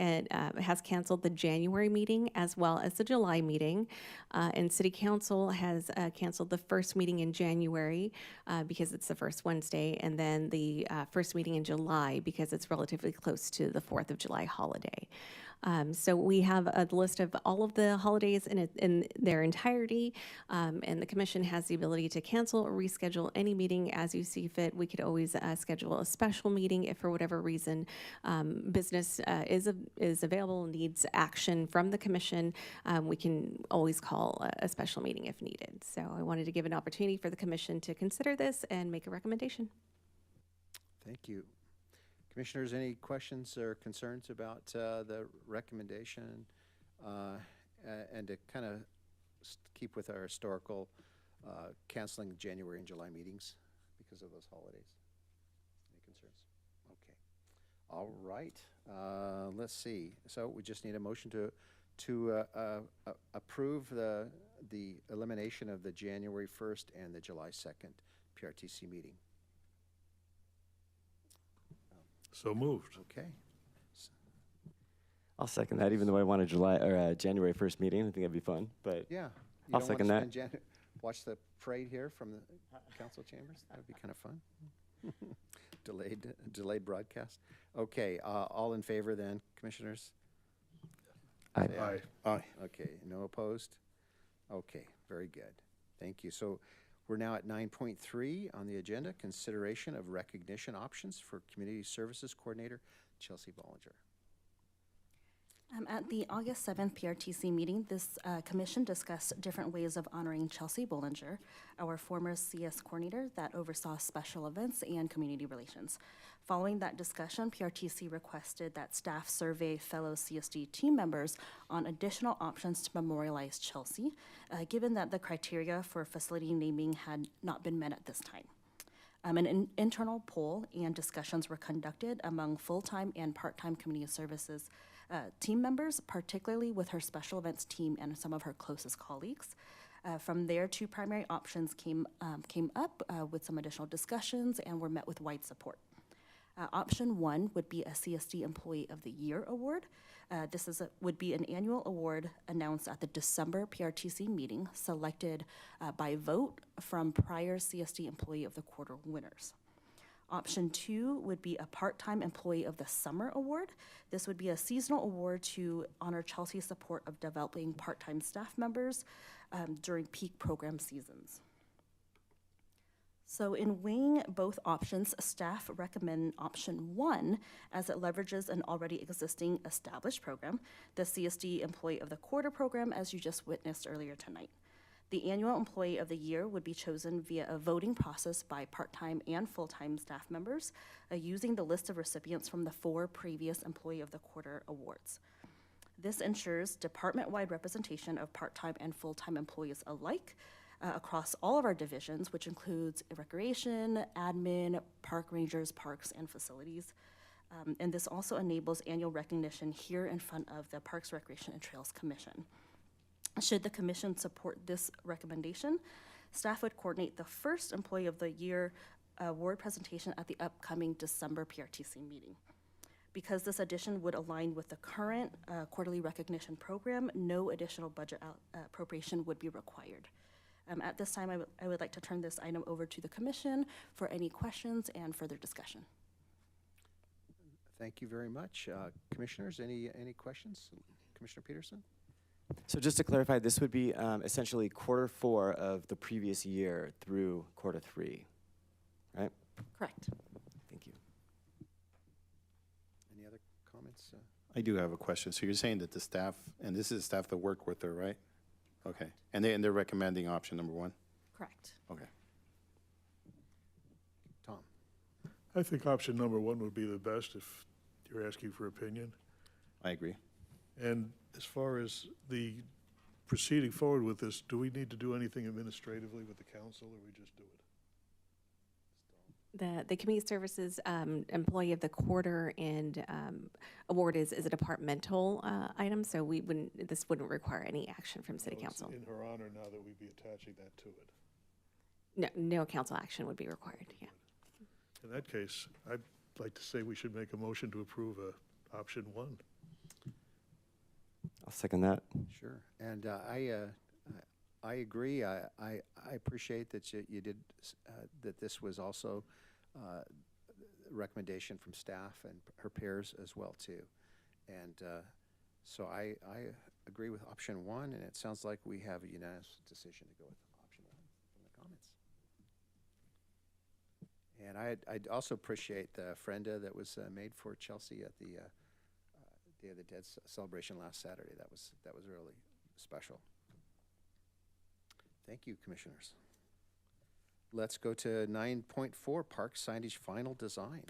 has canceled the January meeting as well as the July meeting. And City Council has canceled the first meeting in January because it's the first Wednesday, and then the first meeting in July because it's relatively close to the 4th of July holiday. So we have a list of all of the holidays in their entirety, and the commission has the ability to cancel or reschedule any meeting as you see fit. We could always schedule a special meeting if for whatever reason business is available, needs action from the commission. We can always call a special meeting if needed. So I wanted to give an opportunity for the commission to consider this and make a recommendation. Thank you. Commissioners, any questions or concerns about the recommendation? And to kind of keep with our historical canceling January and July meetings because of those holidays. Any concerns? Okay. All right. Let's see. So we just need a motion to approve the elimination of the January 1st and the July 2nd PRTC meeting. So moved. Okay. I'll second that, even though I want a January 1st meeting. I think that'd be fun, but Yeah. You I'll don't second want to that. watch the parade here from the council chambers? That would be kind of fun. Delayed broadcast. Okay, all in favor then, commissioners? Aye. Say Aye. Aye. Okay, no opposed? Okay, very good. Thank you. So we're now at 9.3 on the agenda, consideration of recognition options for Community Services Coordinator Chelsea Bollinger. At the August 7th PRTC meeting, this commission discussed different ways of honoring Chelsea Bollinger, our former CS coordinator that oversaw special events and community relations. Following that discussion, PRTC requested that staff survey fellow CSD team members on additional options to memorialize Chelsea, given that the criteria for facility naming had not been met at this time. An internal poll and discussions were conducted among full-time and part-time community services team members, particularly with her special events team and some of her closest colleagues. From there, two primary options came up with some additional discussions and were met with wide support. Option one would be a CSD Employee of the Year award. This would be an annual award announced at the December PRTC meeting, selected by vote from prior CSD Employee of the Quarter winners. Option two would be a part-time Employee of the Summer award. This would be a seasonal award to honor Chelsea's support of developing part-time staff members during peak program seasons. So in weighing both options, staff recommend option one as it leverages an already existing established program, the CSD Employee of the Quarter program, as you just witnessed earlier tonight. The annual Employee of the Year would be chosen via a voting process by part-time and full-time staff members, using the list of recipients from the 4 previous Employee of the Quarter awards. This ensures department-wide representation of part-time and full-time employees alike across all of our divisions, which includes recreation, admin, park rangers, parks, and facilities. And this also enables annual recognition here in front of the Parks, Recreation, and Trails Commission. Should the commission support this recommendation, staff would coordinate the first Employee of the Year award presentation at the upcoming December PRTC meeting. Because this addition would align with the current quarterly recognition program, no additional budget appropriation would be required. At this time, I would like to turn this item over to the commission for any questions and further discussion. Thank you very much. Commissioners, any questions? Commissioner Peterson? So just to clarify, this would be essentially quarter 4 of the previous year through quarter 3, right? Correct. Thank you. Any other comments? I do have a question. So you're saying that the staff, and this is staff that work with her, right? Okay. And they're recommending option number 1? Correct. Okay. Tom? I think option number 1 would be the best if you're asking for opinion. I agree. And as far as the proceeding forward with this, do we need to do anything administratively with the council, or we just do it? The Community Services Employee of the Quarter and award is a departmental item, so this wouldn't require any action from City So it's Council. in her honor now that we'd be attaching that to it. No council action would be required, yeah. In that case, I'd like to say we should make a motion to approve option 1. I'll second that. Sure. And I agree. I appreciate that you did, that this was also a recommendation from staff and her peers as well, too. And so I agree with option 1, and it sounds like we have a unanimous decision to go with option 1 from the comments. And I'd also appreciate the Frenda that was made for Chelsea at the Day of the Dead celebration last Saturday. That was really special. Thank you, commissioners. Let's go to 9.4, park signage final design.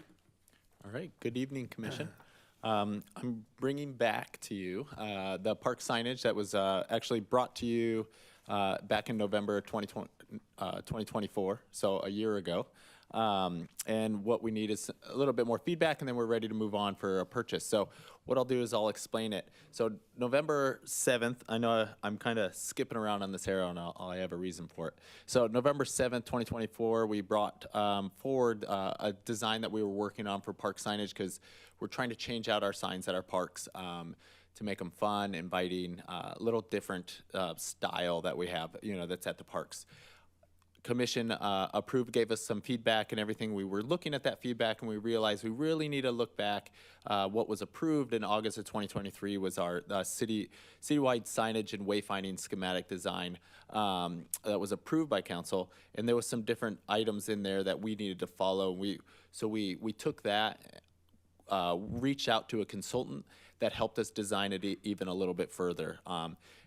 All right, good evening, Commission. I'm bringing back to you the park signage that was actually brought to you back in November 2024, so a year ago. And what we need is a little bit more feedback, and then we're ready to move on for a purchase. So what I'll do is I'll explain it. So November 7th, I know I'm kind of skipping around on this arrow, and I have a reason for it. So November 7th, 2024, we brought forward a design that we were working on for park signage, because we're trying to change out our signs at our parks to make them fun, inviting, a little different style that we have, that's at the parks. Commission approved, gave us some feedback and everything. We were looking at that feedback, and we realized we really need to look back. What was approved in August of 2023 was our citywide signage and wayfinding schematic design that was approved by council, and there was some different items in there that we needed to follow. So we took that, reached out to a consultant that helped us design it even a little bit further.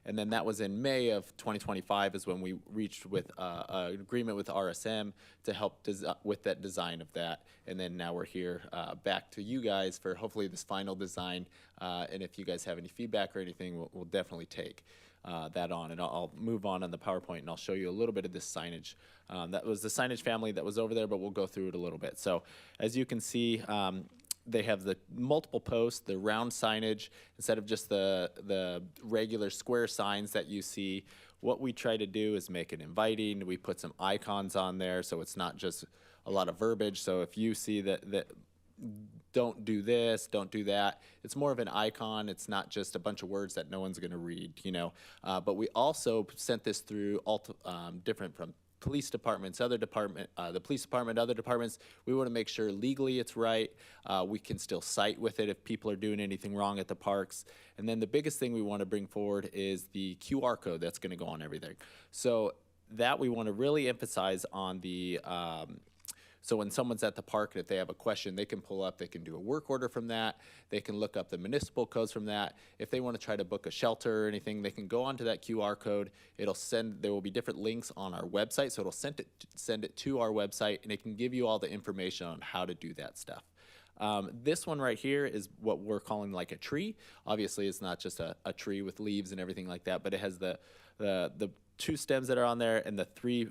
And then that was in May of 2025 is when we reached with an agreement with RSM to help with that design of that. And then now we're here back to you guys for hopefully this final design. And if you guys have any feedback or anything, we'll definitely take that on. And I'll move on the PowerPoint, and I'll show you a little bit of this signage. That was the signage family that was over there, but we'll go through it a little bit. So as you can see, they have the multiple posts, the round signage, instead of just the regular square signs that you see. What we try to do is make it inviting. We put some icons on there, so it's not just a lot of verbiage. So if you see that don't do this, don't do that, it's more of an icon. It's not just a bunch of words that no one's going to read, But we also sent this through different from police departments, the police department, other departments. We want to make sure legally it's right. We can still cite with it if people are doing anything wrong at the parks. And then the biggest thing we want to bring forward is the QR code that's going to go on everything. So that we want to really emphasize on the so when someone's at the park and if they have a question, they can pull up, they can do a work order from that, they can look up the municipal codes from that. If they want to try to book a shelter or anything, they can go onto that QR code. There will be different links on our website, so it'll send it to our website, and it can give you all the information on how to do that stuff. This one right here is what we're calling like a tree. Obviously, it's not just a tree with leaves and everything like that, but it has the two stems that are on there and the three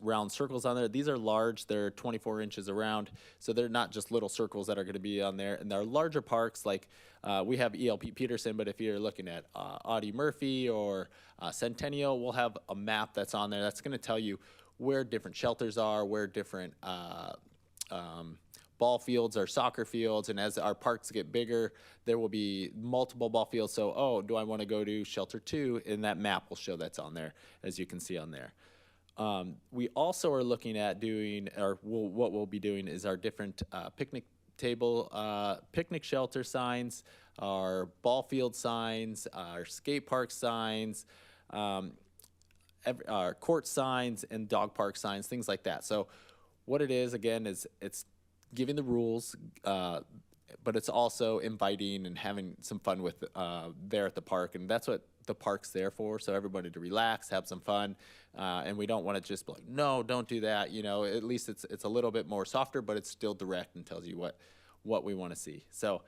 round circles on there. These are large. They're 24 inches around, so they're not just little circles that are going to be on there. And there are larger parks, like we have ELP Peterson, but if you're looking at Audie Murphy or Centennial, we'll have a map that's on there that's going to tell you where different shelters are, where different ball fields or soccer fields, and as our parks get bigger, there will be multiple ball fields. So, do I want to go to shelter 2? And that map will show that's on there, as you can see on there. We also are looking at doing, what we'll be doing is our different picnic table, picnic shelter signs, our ball field signs, our skate park signs, our court signs, and dog park signs, things like that. So what it is, again, is it's giving the rules, but it's also inviting and having some fun with there at the park, and that's what the park's there for, so everybody to relax, have some fun, and we don't want to just be like, no, don't do that, at least it's a little bit more softer, but it's still direct and tells you what we want to see. So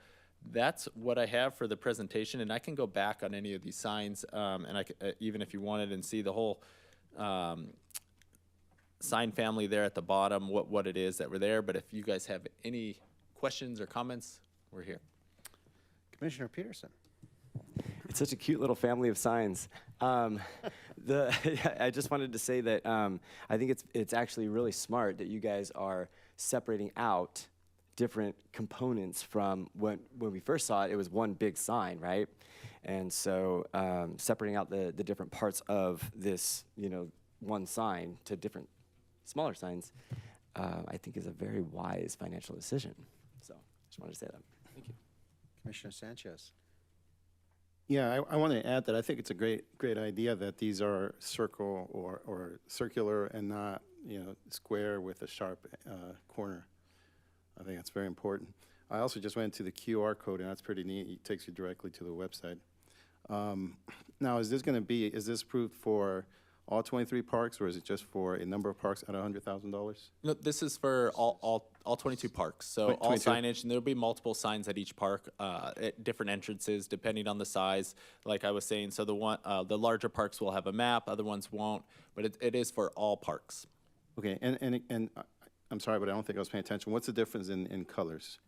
that's what I have for the presentation, and I can go back on any of these signs, and I can, even if you wanted, and see the whole sign family there at the bottom, what it is that we're there. But if you guys have any questions or comments, we're here. Commissioner Peterson. It's such a cute little family of signs. I just wanted to say that I think it's actually really smart that you guys are separating out different components from when we first saw it. It was one big sign, right? And so separating out the different parts of this, one sign to different smaller signs, I think is a very wise financial decision. So just wanted to say that. Thank you. Commissioner Sanchez. Yeah, I want to add that I think it's a great idea that these are circle or circular and not, square with a sharp corner. I think that's very important. I also just went to the QR code, and that's pretty neat. It takes you directly to the website. Now, is this approved for all 23 parks, or is it just for a number of parks at $100,000? No, this is for all 22 parks. So Wait, all 22? signage, and there'll be multiple signs at each park, at different entrances depending on the size. Like I was saying, so the larger parks will have a map, other ones won't, but it is for all parks. Okay, and I'm sorry, but I don't think I was paying attention. What's the difference in colors?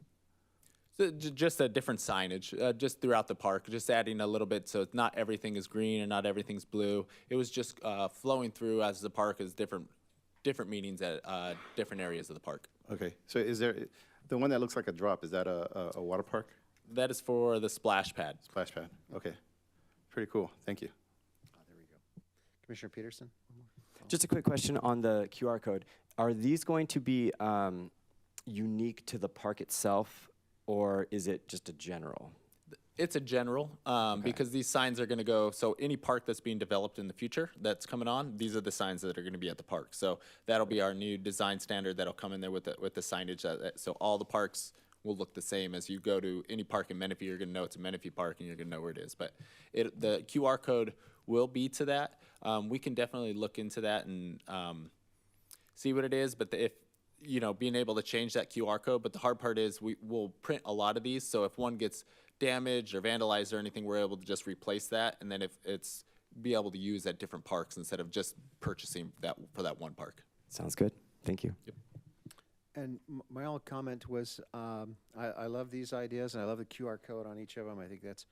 So just a different signage, just throughout the park, just adding a little bit so it's not everything is green and not everything's blue. It was just flowing through as the park is different meanings at different areas of the park. Okay, so is there, the one that looks like a drop, is that a water park? That is for the splash pad. Splash pad, okay. Pretty cool, thank you. There we go. Commissioner Peterson? Just a quick question on the QR code. Are these going to be unique to the park itself, or is it just a general? It's a general, because these signs are going to go, so any park that's being developed in the future that's coming on, these are the signs that are going to be at the park. So that'll be our new design standard that'll come in there with the signage. So all the parks will look the same. As you go to any park in Menifee, you're going to know it's a Menifee park and you're going to know where it is. But the QR code will be to that. We can definitely look into that and see what it is. But if being able to change that QR code, but the hard part is we will print a lot of these. So if one gets damaged or vandalized or anything, we're able to just replace that. And then if it's be able to use at different parks instead of just purchasing that for that one park. Sounds good. Thank you. Yep. And my only comment was, I love these ideas, and I love the QR code on each of them. I think that's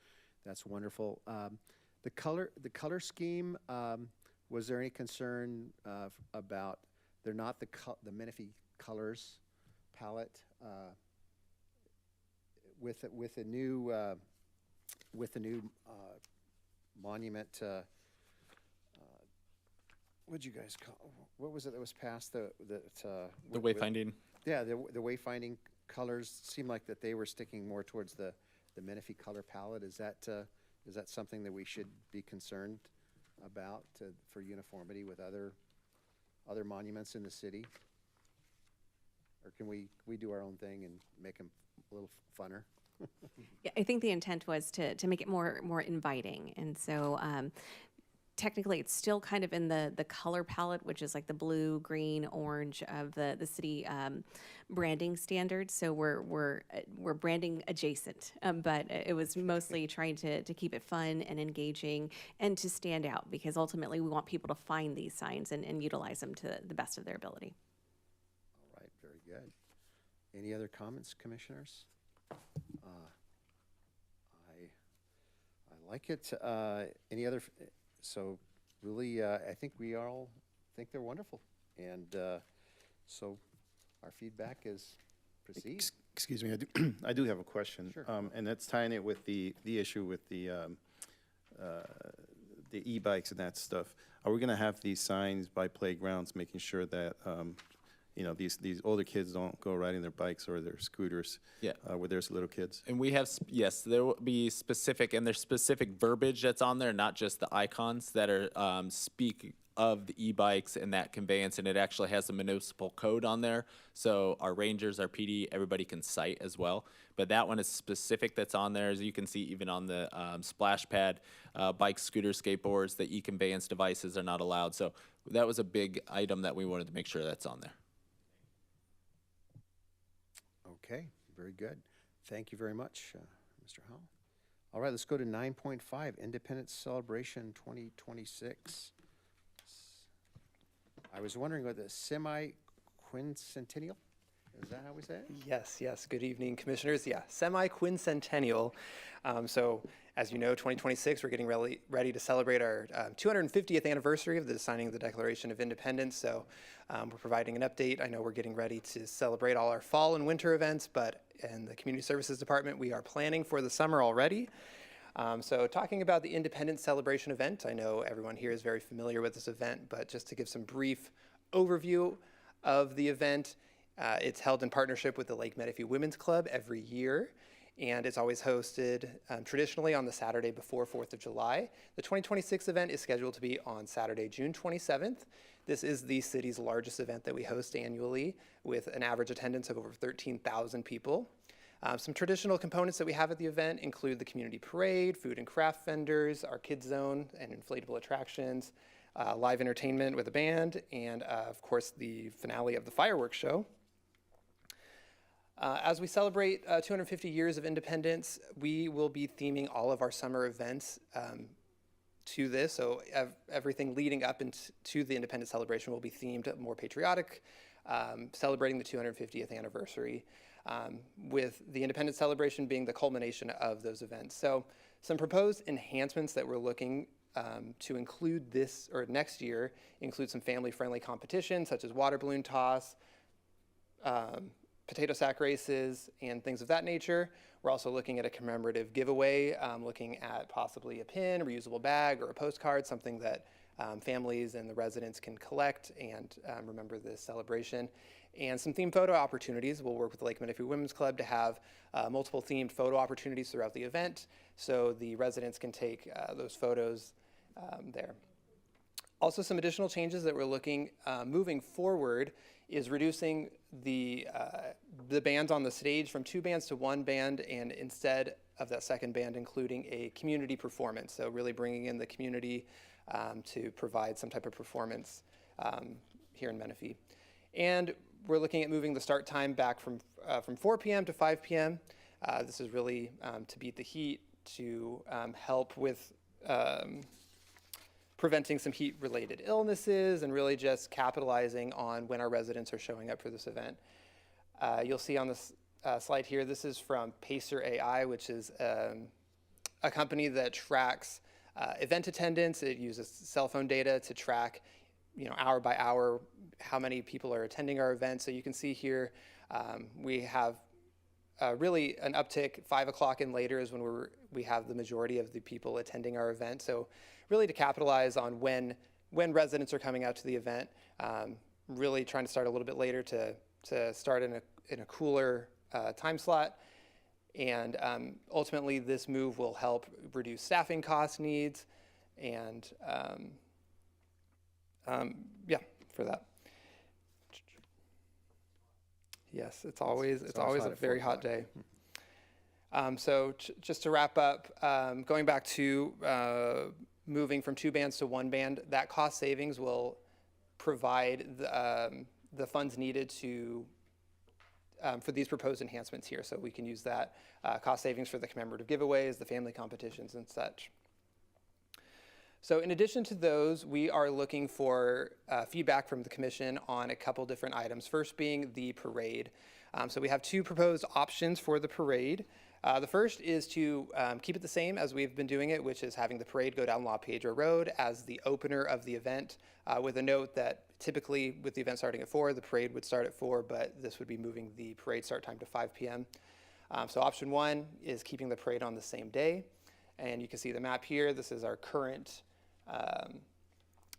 wonderful. The color scheme, was there any concern about they're not the Menifee colors palette with the new monument? What'd you guys call? What was it that was passed? The wayfinding. Yeah, the wayfinding colors seemed like that they were sticking more towards the Menifee color palette. Is that something that we should be concerned about for uniformity with other monuments in the city? Or can we do our own thing and make them a little funner? Yeah, I think the intent was to make it more inviting, and so technically it's still kind of in the color palette, which is like the blue, green, orange of the city branding standards. So we're branding adjacent, but it was mostly trying to keep it fun and engaging and to stand out, because ultimately we want people to find these signs and utilize them to the best of their ability. All right, very good. Any other comments, commissioners? I like it. Any other? So really, I think we all think they're wonderful, and so our feedback is proceed. Excuse me, I do have a question. Sure. And that's tying it with the issue with the e-bikes and that stuff. Are we gonna have these signs by playgrounds, making sure that, these older kids don't go riding their bikes or their scooters? Yeah. Where there's little kids? And we have, yes, there will be specific, and there's specific verbiage that's on there, not just the icons that are speak of the e-bikes and that conveyance, and it actually has a municipal code on there. So our rangers, our PD, everybody can cite as well. But that one is specific that's on there. As you can see, even on the splash pad, bikes, scooters, skateboards, the e-conveyance devices are not allowed. So that was a big item that we wanted to make sure that's on there. Okay, very good. Thank you very much, Mr. Howell. All right, let's go to 9.5, Independence Celebration 2026. I was wondering what the semi-quincentennial, is that how we say it? Yes. Good evening, commissioners. Yeah, semi-quincentennial. So, as you know, 2026, we're getting ready to celebrate our 250th anniversary of the signing of the Declaration of Independence. So, we're providing an update. I know we're getting ready to celebrate all our fall and winter events, but in the Community Services Department, we are planning for the summer already. So talking about the Independence Celebration event, I know everyone here is very familiar with this event, but just to give some brief overview of the event, it's held in partnership with the Lake Menifee Women's Club every year, and it's always hosted traditionally on the Saturday before 4th of July. The 2026 event is scheduled to be on Saturday, June 27th. This is the city's largest event that we host annually, with an average attendance of over 13,000 people. Some traditional components that we have at the event include the community parade, food and craft vendors, our kids zone, and inflatable attractions. live entertainment with a band, and of course the finale of the fireworks show. As we celebrate 250 years of independence, we will be theming all of our summer events to this. So everything leading up to the independence celebration will be themed more patriotic, celebrating the 250th anniversary, with the independence celebration being the culmination of those events. So some proposed enhancements that we're looking to include this or next year include some family-friendly competitions such as water balloon toss, potato sack races, and things of that nature. We're also looking at a commemorative giveaway, looking at possibly a pin, a reusable bag, or a postcard, something that families and the residents can collect and remember this celebration. And some themed photo opportunities. We'll work with the Lake Menifee Women's Club to have multiple themed photo opportunities throughout the event, so the residents can take those photos there. Also, some additional changes that we're looking moving forward is reducing the bands on the stage from 2 bands to 1 band, and instead of that second band, including a community performance. So really bringing in the community to provide some type of performance here in Menifee. And we're looking at moving the start time back from 4 p.m. to 5 p.m. This is really to beat the heat, to help with preventing some heat-related illnesses, and really just capitalizing on when our residents are showing up for this event. You'll see on this slide here, this is from Pacer AI, which is a company that tracks event attendance. It uses cell phone data to track, hour by hour, how many people are attending our event. So you can see here, we have really an uptick. 5 o'clock and later is when we have the majority of the people attending our event. So really to capitalize on when residents are coming out to the event, really trying to start a little bit later to start in a cooler time slot. And ultimately, this move will help reduce staffing cost needs, and for that. Yes, it's always a very hot day. So just to wrap up, going back to moving from 2 bands to 1 band, that cost savings will provide the funds needed for these proposed enhancements here. So we can use that cost savings for the commemorative giveaways, the family competitions, and such. So in addition to those, we are looking for feedback from the commission on a couple different items. First being the parade. So we have 2 proposed options for the parade. The first is to keep it the same as we've been doing it, which is having the parade go down La Piedra Road as the opener of the event, with a note that typically with the event starting at 4, the parade would start at 4, but this would be moving the parade start time to 5 p.m. So option 1 is keeping the parade on the same day. And you can see the map here. This is our current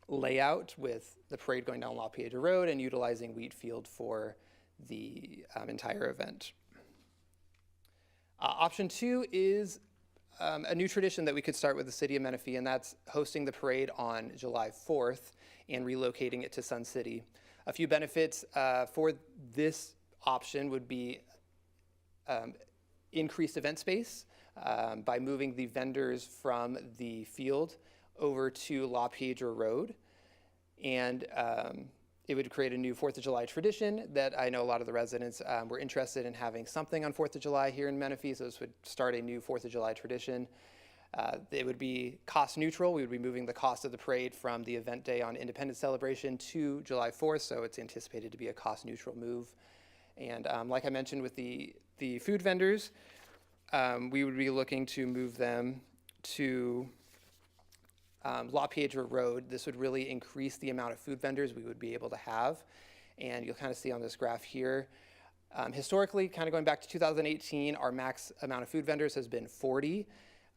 layout with the parade going down La Piedra Road and utilizing Wheatfield for the entire event. Option 2 is a new tradition that we could start with the city of Menifee, and that's hosting the parade on July 4th and relocating it to Sun City. A few benefits for this option would be increased event space by moving the vendors from the field over to La Piedra Road, and it would create a new 4th of July tradition that I know a lot of the residents were interested in having something on 4th of July here in Menifee, so this would start a new 4th of July tradition. It would be cost neutral. We would be moving the cost of the parade from the event day on Independence Celebration to July 4th, so it's anticipated to be a cost neutral move. And like I mentioned with the food vendors, we would be looking to move them to La Piedra Road. This would really increase the amount of food vendors we would be able to have. And you'll kind of see on this graph here, historically, kind of going back to 2018, our max amount of food vendors has been 40.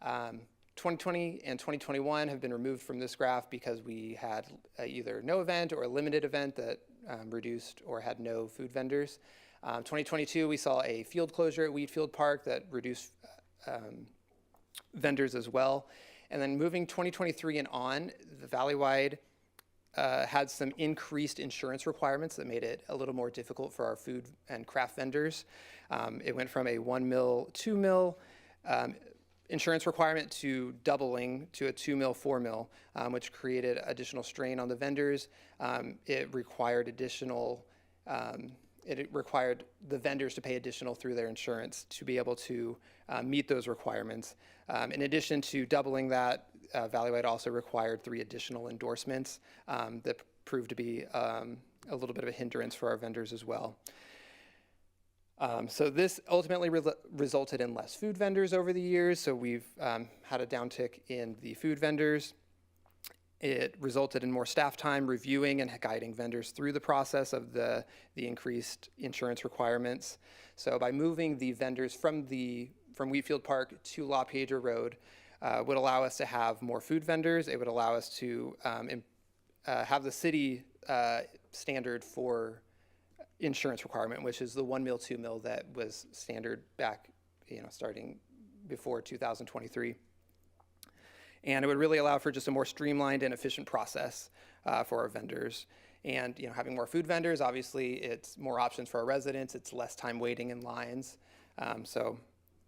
2020 and 2021 have been removed from this graph because we had either no event or a limited event that reduced or had no food vendors. 2022, we saw a field closure at Wheatfield Park that reduced vendors as well. And then moving 2023 and on, the Valleywide had some increased insurance requirements that made it a little more difficult for our food and craft vendors. It went from a 1 mil, 2 mil insurance requirement to doubling to a 2 mil, 4 mil, which created additional strain on the vendors. It required the vendors to pay additional through their insurance to be able to meet those requirements. In addition to doubling that, Value-Wide also required 3 additional endorsements that proved to be a little bit of a hindrance for our vendors as well. So this ultimately resulted in less food vendors over the years. So we've had a downtick in the food vendors. It resulted in more staff time reviewing and guiding vendors through the process of the increased insurance requirements. So by moving the vendors from Wheatfield Park to La Piedra Road would allow us to have more food vendors. It would allow us to have the city standard for insurance requirement, which is the 1 mil, 2 mil that was standard back, starting before 2023. And it would really allow for just a more streamlined and efficient process for our vendors. And having more food vendors, obviously, it's more options for our residents. It's less time waiting in lines. So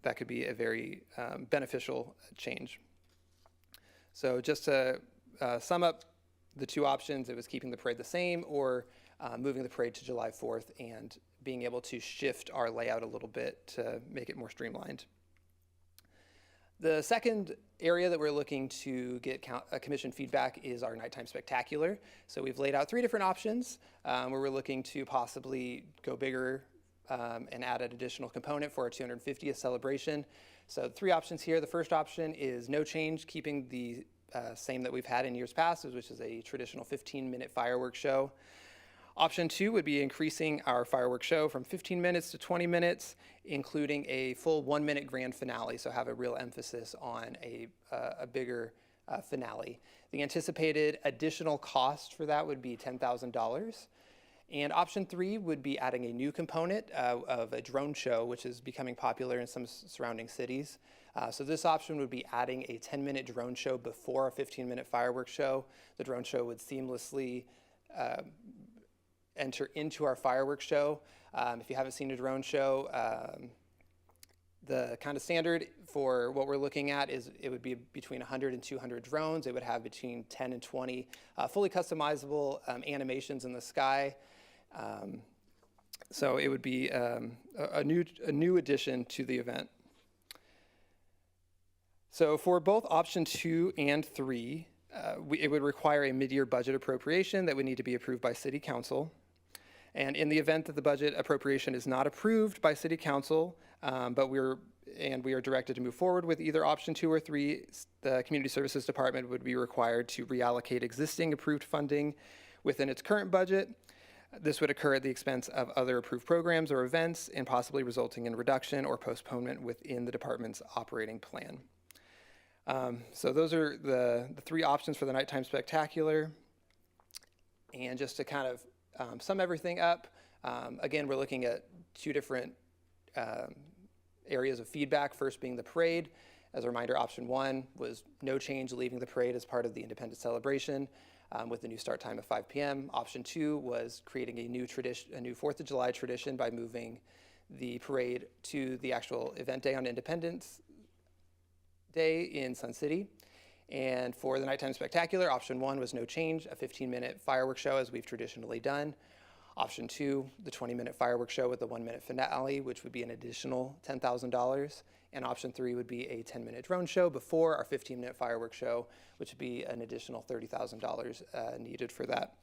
that could be a very beneficial change. So just to sum up the 2 options, it was keeping the parade the same or moving the parade to July 4th and being able to shift our layout a little bit to make it more streamlined. The second area that we're looking to get commission feedback is our nighttime spectacular. So we've laid out 3 different options where we're looking to possibly go bigger and add an additional component for our 250th celebration. So 3 options here. The first option is no change, keeping the same that we've had in years past, which is a traditional 15-minute fireworks show. Option 2 would be increasing our fireworks show from 15 minutes to 20 minutes, including a full 1-minute grand finale, so have a real emphasis on a bigger finale. The anticipated additional cost for that would be $10,000. And option 3 would be adding a new component of a drone show, which is becoming popular in some surrounding cities. So this option would be adding a 10-minute drone show before a 15-minute fireworks show. The drone show would seamlessly enter into our fireworks show. If you haven't seen a drone show, the kind of standard for what we're looking at is it would be between 100 and 200 drones. It would have between 10 and 20 fully customizable animations in the sky. So it would be a new addition to the event. So for both option 2 and 3, it would require a mid-year budget appropriation that would need to be approved by City Council. And in the event that the budget appropriation is not approved by City Council, but we are directed to move forward with either option 2 or 3, the Community Services Department would be required to reallocate existing approved funding within its current budget. This would occur at the expense of other approved programs or events and possibly resulting in reduction or postponement within the department's operating plan. So those are the 3 options for the nighttime spectacular. And just to kind of sum everything up, again, we're looking at 2 different areas of feedback, first being the parade. As a reminder, option 1 was no change, leaving the parade as part of the Independence celebration with the new start time of 5 p.m. Option 2 was creating a new 4th of July tradition by moving the parade to the actual event day on Independence Day in Sun City. And for the nighttime spectacular, option 1 was no change, a 15-minute fireworks show as we've traditionally done. Option 2, the 20-minute fireworks show with a 1-minute finale, which would be an additional $10,000. And option 3 would be a 10-minute drone show before our 15-minute fireworks show, which would be an additional $30,000 needed for that.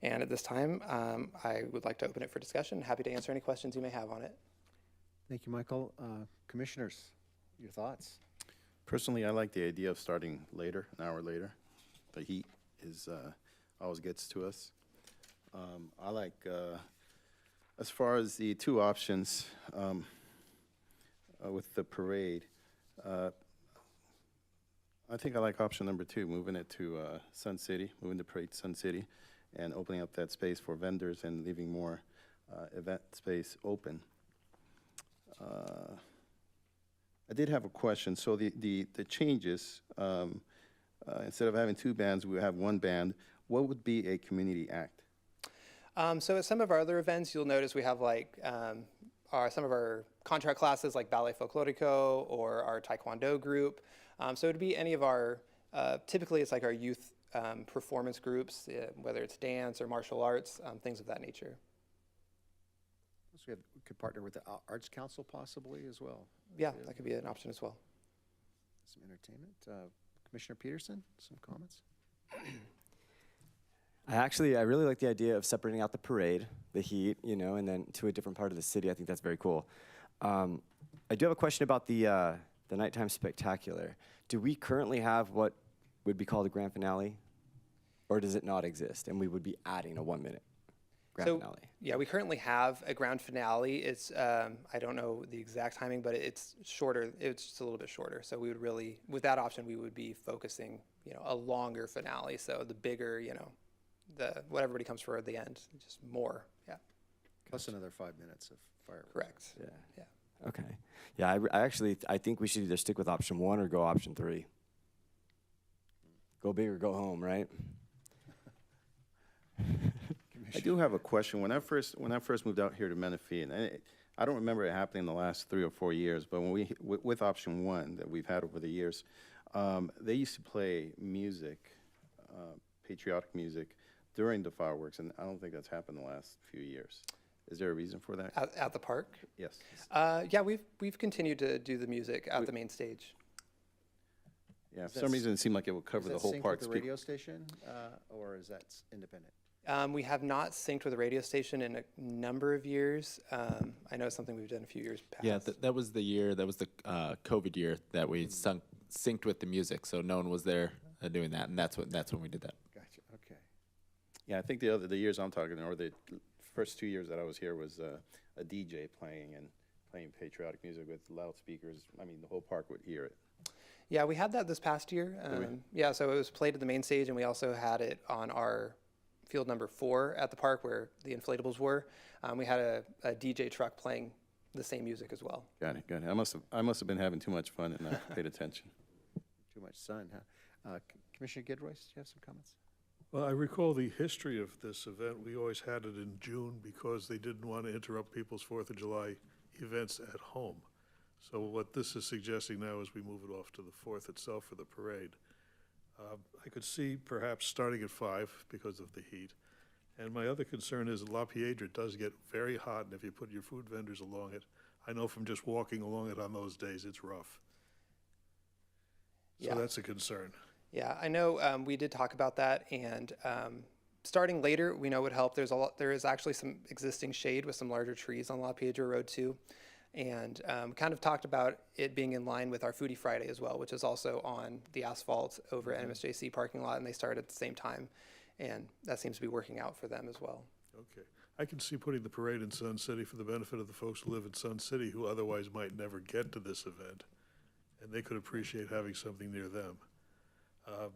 And at this time, I would like to open it for discussion. Happy to answer any questions you may have on it. Thank you, Michael. Commissioners, your thoughts? Personally, I like the idea of starting later, an hour later. The heat is always gets to us. I like, as far as the 2 options with the parade, I think I like option number 2, moving it to Sun City, moving the parade to Sun City, and opening up that space for vendors and leaving more event space open. I did have a question. So the changes, instead of having 2 bands, we have 1 band. What would be a community act? So at some of our other events, you'll notice we have like some of our contract classes like Ballet Folklorico or our Taekwondo group. So it'd be any of our, typically it's like our youth performance groups, whether it's dance or martial arts, things of that nature. So we could partner with the Arts Council possibly as well. Yeah, that could be an option as well. Some entertainment. Commissioner Peterson, some comments? I really like the idea of separating out the parade, the heat, and then to a different part of the city. I think that's very cool. I do have a question about the nighttime spectacular. Do we currently have what would be called a grand finale, or does it not exist? And we would be adding a 1-minute grand finale. Yeah, we currently have a grand finale. It's I don't know the exact timing, but it's shorter. It's just a little bit shorter. So we would really, with that option, we would be focusing, a longer finale. So the bigger, what everybody comes for at the end, just more. Yeah. Plus another 5 minutes of fireworks. Correct. Yeah. Yeah. Okay. Yeah, I think we should either stick with option 1 or go option 3. Go big or go home, right? I do have a question. When I first moved out here to Menifee, and I don't remember it happening in the last 3 or 4 years, but when with option 1 that we've had over the years, they used to play music, patriotic music, during the fireworks, and I don't think that's happened the last few years. Is there a reason for that? At the park? Yes. Yeah, we've continued to do the music at the main stage. Yeah, for some reason it seemed like it would cover the whole park. Is that synced with the radio station, or is that independent? We have not synced with a radio station in a number of years. I know it's something we've done a few years past. Yeah, that was the year, that was the COVID year that we synced with the music, so no one was there doing that, and that's when we did that. Gotcha, okay. Yeah, I think the years I'm talking, or the first 2 years that I was here, was a DJ playing patriotic music with loudspeakers. I mean, the whole park would hear it. Yeah, we had that this past year. Yeah, so it was played at the main stage, and we also had it on our field number 4 at the park where the inflatables were. We had a DJ truck playing the same music as well. Got it. I must have been having too much fun and not paid attention. Too much sun, huh? Commissioner Gidroy, do you have some comments? Well, I recall the history of this event. We always had it in June because they didn't want to interrupt people's 4th of July events at home. So what this is suggesting now is we move it off to the 4th itself for the parade. I could see perhaps starting at 5 because of the heat. And my other concern is La Piedra does get very hot, and if you put your food vendors along it, I know from just walking along it on those days, it's rough. So Yeah. that's a concern. Yeah, I know we did talk about that, and starting later, we know would help. There is actually some existing shade with some larger trees on La Piedra Road too, and kind of talked about it being in line with our Foodie Friday as well, which is also on the asphalt over at MSJC parking lot, and they start at the same time, and that seems to be working out for them as well. Okay. I can see putting the parade in Sun City for the benefit of the folks who live in Sun City who otherwise might never get to this event, and they could appreciate having something near them.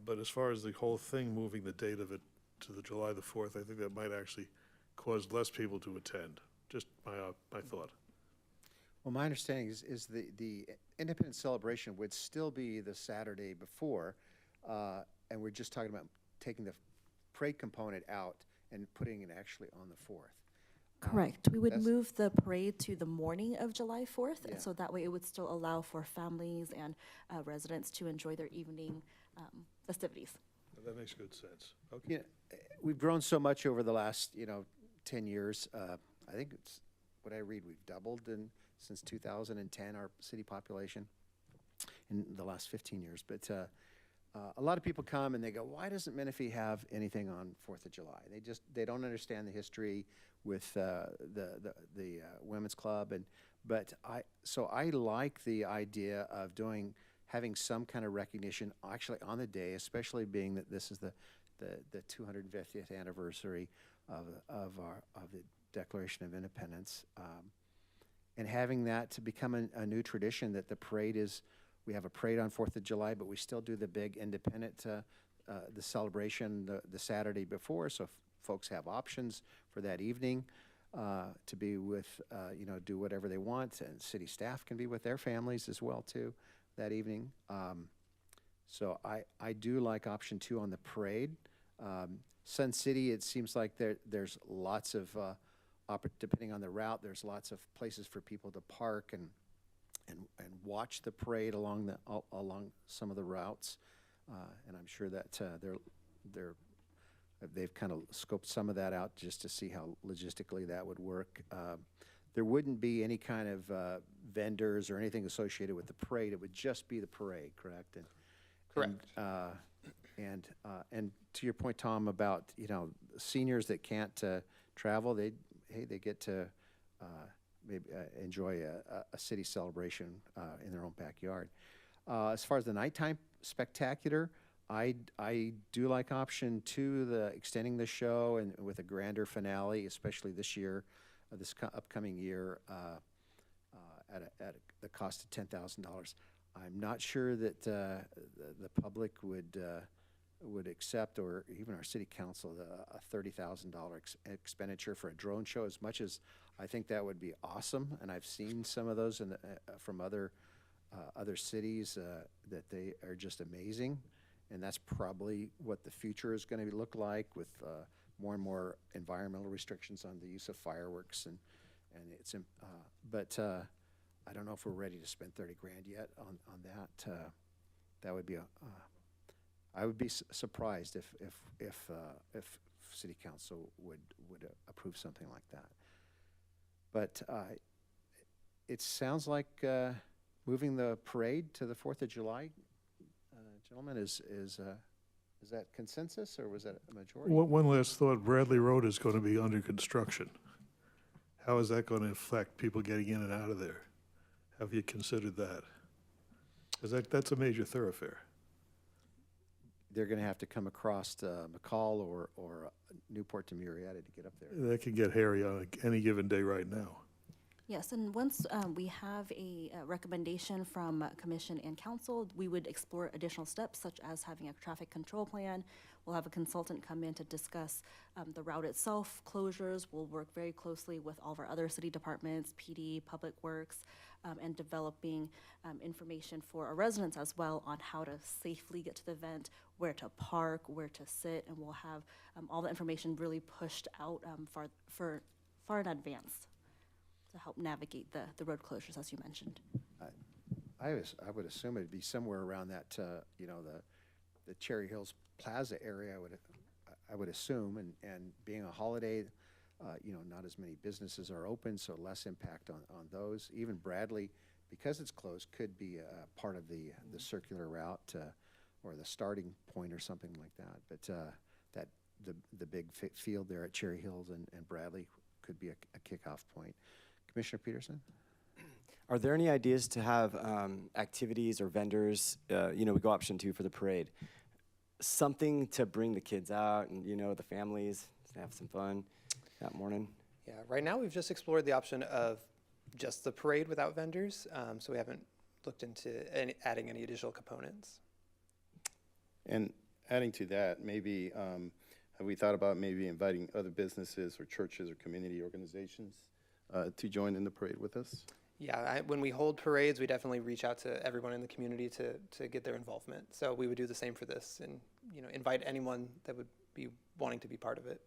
But as far as the whole thing, moving the date of it to the July the 4th, I think that might actually cause less people to attend. Just my thought. Well, my understanding is the Independence celebration would still be the Saturday before, and we're just talking about taking the parade component out and putting it actually on the 4th. Correct. We would That's- move the parade to the morning of July 4th, Yeah. and so that way it would still allow for families and residents to enjoy their evening festivities. That makes good sense. Okay. You know, we've grown so much over the last, 10 years. I think it's what I read, we've doubled since 2010, our city population in the last 15 years. But a lot of people come and they go, why doesn't Menifee have anything on 4th of July? They don't understand the history with the women's club. But I like the idea of having some kind of recognition actually on the day, especially being that this is the 250th anniversary of the Declaration of Independence, and having that to become a new tradition that the parade is. We have a parade on 4th of July, but we still do the big independent, the celebration the Saturday before, so folks have options for that evening to be with, do whatever they want, and city staff can be with their families as well too that evening. So I do like option 2 on the parade. Sun City, it seems like there's lots of depending on the route, there's lots of places for people to park and watch the parade along some of the routes. And I'm sure that they've kind of scoped some of that out just to see how logistically that would work. There wouldn't be any kind of vendors or anything associated with the parade. It would just be the parade, correct? Correct. And to your point, Tom, about seniors that can't travel, they get to maybe enjoy a city celebration in their own backyard. As far as the nighttime spectacular, I do like option 2, the extending the show and with a grander finale, especially this year, this upcoming year, at the cost of $10,000. I'm not sure that the public would accept, or even our city council, a $30,000 expenditure for a drone show. As much as I think that would be awesome, and I've seen some of those from other cities that they are just amazing, and that's probably what the future is going to look like with more and more environmental restrictions on the use of fireworks, and it's but I don't know if we're ready to spend 30 grand yet on that. That would be I would be surprised if city council would approve something like that. But it sounds like moving the parade to the 4th of July, gentlemen, is that consensus, or was that a majority? One last thought, Bradley Road is going to be under construction. How is that going to affect people getting in and out of there? Have you considered that? Because that's a major thoroughfare. They're going to have to come across McCall or Newport to Murrieta to get up there. That can get hairy on any given day right now. Yes, and once we have a recommendation from commission and council, we would explore additional steps such as having a traffic control plan. We'll have a consultant come in to discuss the route itself, closures. We'll work very closely with all of our other city departments, PD, Public Works, and developing information for our residents as well on how to safely get to the event, where to park, where to sit, and we'll have all the information really pushed out far in advance to help navigate the road closures, as you mentioned. I would assume it'd be somewhere around that, the Cherry Hills Plaza area. I would assume, and being a holiday, not as many businesses are open, so less impact on those. Even Bradley, because it's closed, could be a part of the circular route or the starting point or something like that. But the big field there at Cherry Hills and Bradley could be a kickoff point. Commissioner Peterson? Are there any ideas to have activities or vendors? We go option 2 for the parade. Something to bring the kids out and, the families to have some fun that morning. Yeah, right now we've just explored the option of just the parade without vendors, so we haven't looked into adding any additional components. And adding to that, maybe, have we thought about maybe inviting other businesses or churches or community organizations to join in the parade with us? Yeah, when we hold parades, we definitely reach out to everyone in the community to get their involvement. So we would do the same for this and, invite anyone that would be wanting to be part of it.